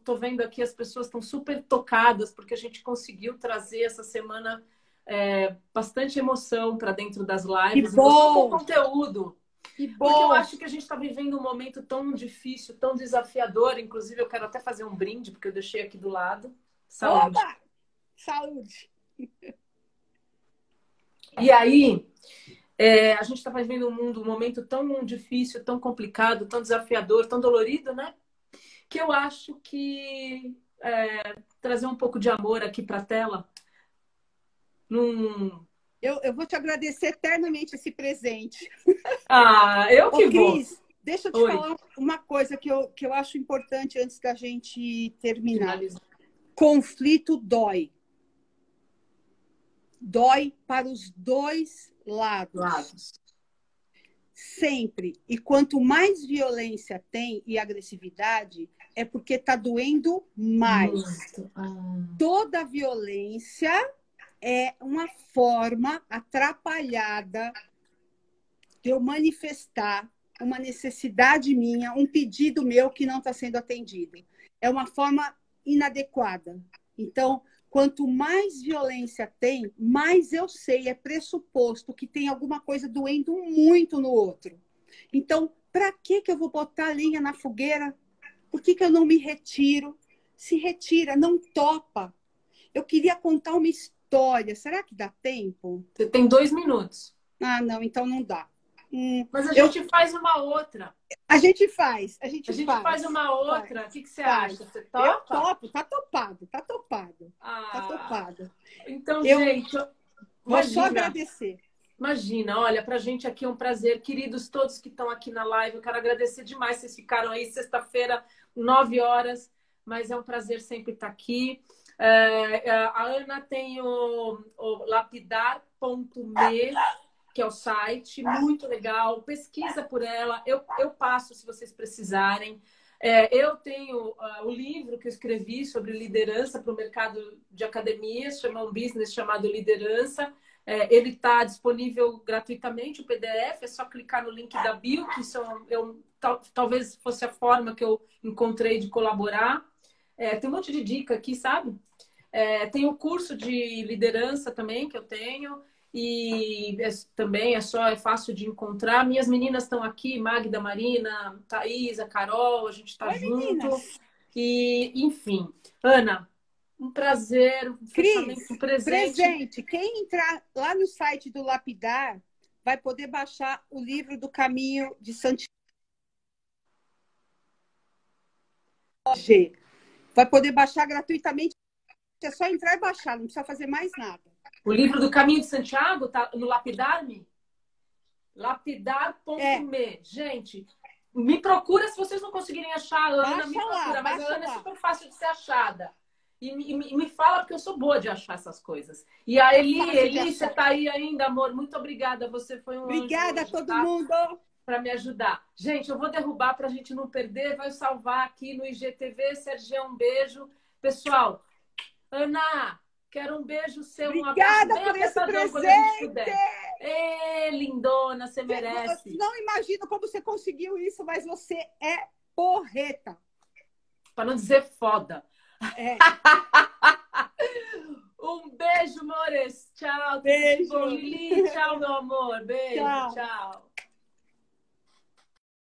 Tô vendo aqui as pessoas estão super tocadas porque a gente conseguiu trazer essa semana bastante emoção para dentro das lives. Que E não só com bom! conteúdo. Que Porque eu bom! acho que a gente está vivendo um momento tão difícil, tão desafiador. Inclusive, eu quero até fazer um brinde, porque eu deixei aqui do lado. Saúde. Oba! Saúde! E aí, a gente está vivendo um momento tão difícil, tão complicado, tão desafiador, tão dolorido, né? Que eu acho que trazer um pouco de amor aqui para a tela. Eu vou te agradecer eternamente esse presente. Eu que Ô, Cris, vou. deixa eu te Oi. falar uma coisa que eu acho importante antes da gente terminar. Finaliza. Conflito dói. Dói para os dois lados. Sempre. E quanto mais violência tem e agressividade, é porque está doendo mais. Toda violência é uma forma atrapalhada de eu manifestar uma necessidade minha, um pedido meu que não está sendo atendido. É uma forma inadequada. Então, quanto mais violência tem, mais eu sei, é pressuposto que tem alguma coisa doendo muito no outro. Então, para que eu vou botar lenha na fogueira? Por que eu não me retiro? Se retira, não topa. Eu queria contar uma história. Será que dá tempo? Você tem 2 minutos. Ah, não, então não dá. Mas a gente faz uma outra. A gente faz. A gente faz uma outra. O que você acha? Você topa? Eu topo. Tá topado. Tá topado. Então, gente, vou só agradecer. Imagina, olha, pra gente aqui é um prazer. Queridos, todos que estão aqui na live, eu quero agradecer demais. Vocês ficaram aí sexta-feira, 9 horas, mas é um prazer sempre estar aqui. A Ana tem o lapidar.me, que é o site, muito legal. Pesquisa por ela, eu passo se vocês precisarem. Eu tenho o livro que eu escrevi sobre liderança para o mercado de academias, chama um business chamado Liderança. Ele está disponível gratuitamente, o PDF, é só clicar no link da bio, que talvez fosse a forma que eu encontrei de colaborar. Tem um monte de dica aqui, sabe? Tem o curso de liderança também que eu tenho, e também é fácil de encontrar. Minhas meninas estão aqui, Magda, Marina, Thaís, a Carol, a gente está junto. Meninas. E, enfim, Ana, um prazer, Cris, um presente. Quem entrar lá no site do Lapidar vai poder baixar o livro do Caminho de Santiago. Vai poder baixar gratuitamente. É só entrar e baixar, não precisa fazer mais nada. O livro do Caminho de Santiago tá no Lapidar-me? Lapidar.me. Gente, me procura se vocês não conseguirem achar a Ana. Baixa me procura, lá, mas a Ana lá. é super fácil de ser achada. E me fala, porque eu sou boa de achar essas coisas. E a Eli, você tá aí ainda, amor? Muito obrigada. Você foi um Obrigada anjo, a todo tá? mundo. Para me ajudar. Gente, eu vou derrubar para a gente não perder. Vai salvar aqui no IGTV. Sergio, um beijo. Pessoal, Ana, quero um beijo seu. Obrigada um abraço bem apertadão quando a gente puder. Ê, lindona, você merece. Não imagino como você conseguiu isso, mas você é porreta. Para não dizer foda. Um beijo, amores. Tchau. Beijo. Lili, tchau, meu amor. Beijo, Tchau. Tchau.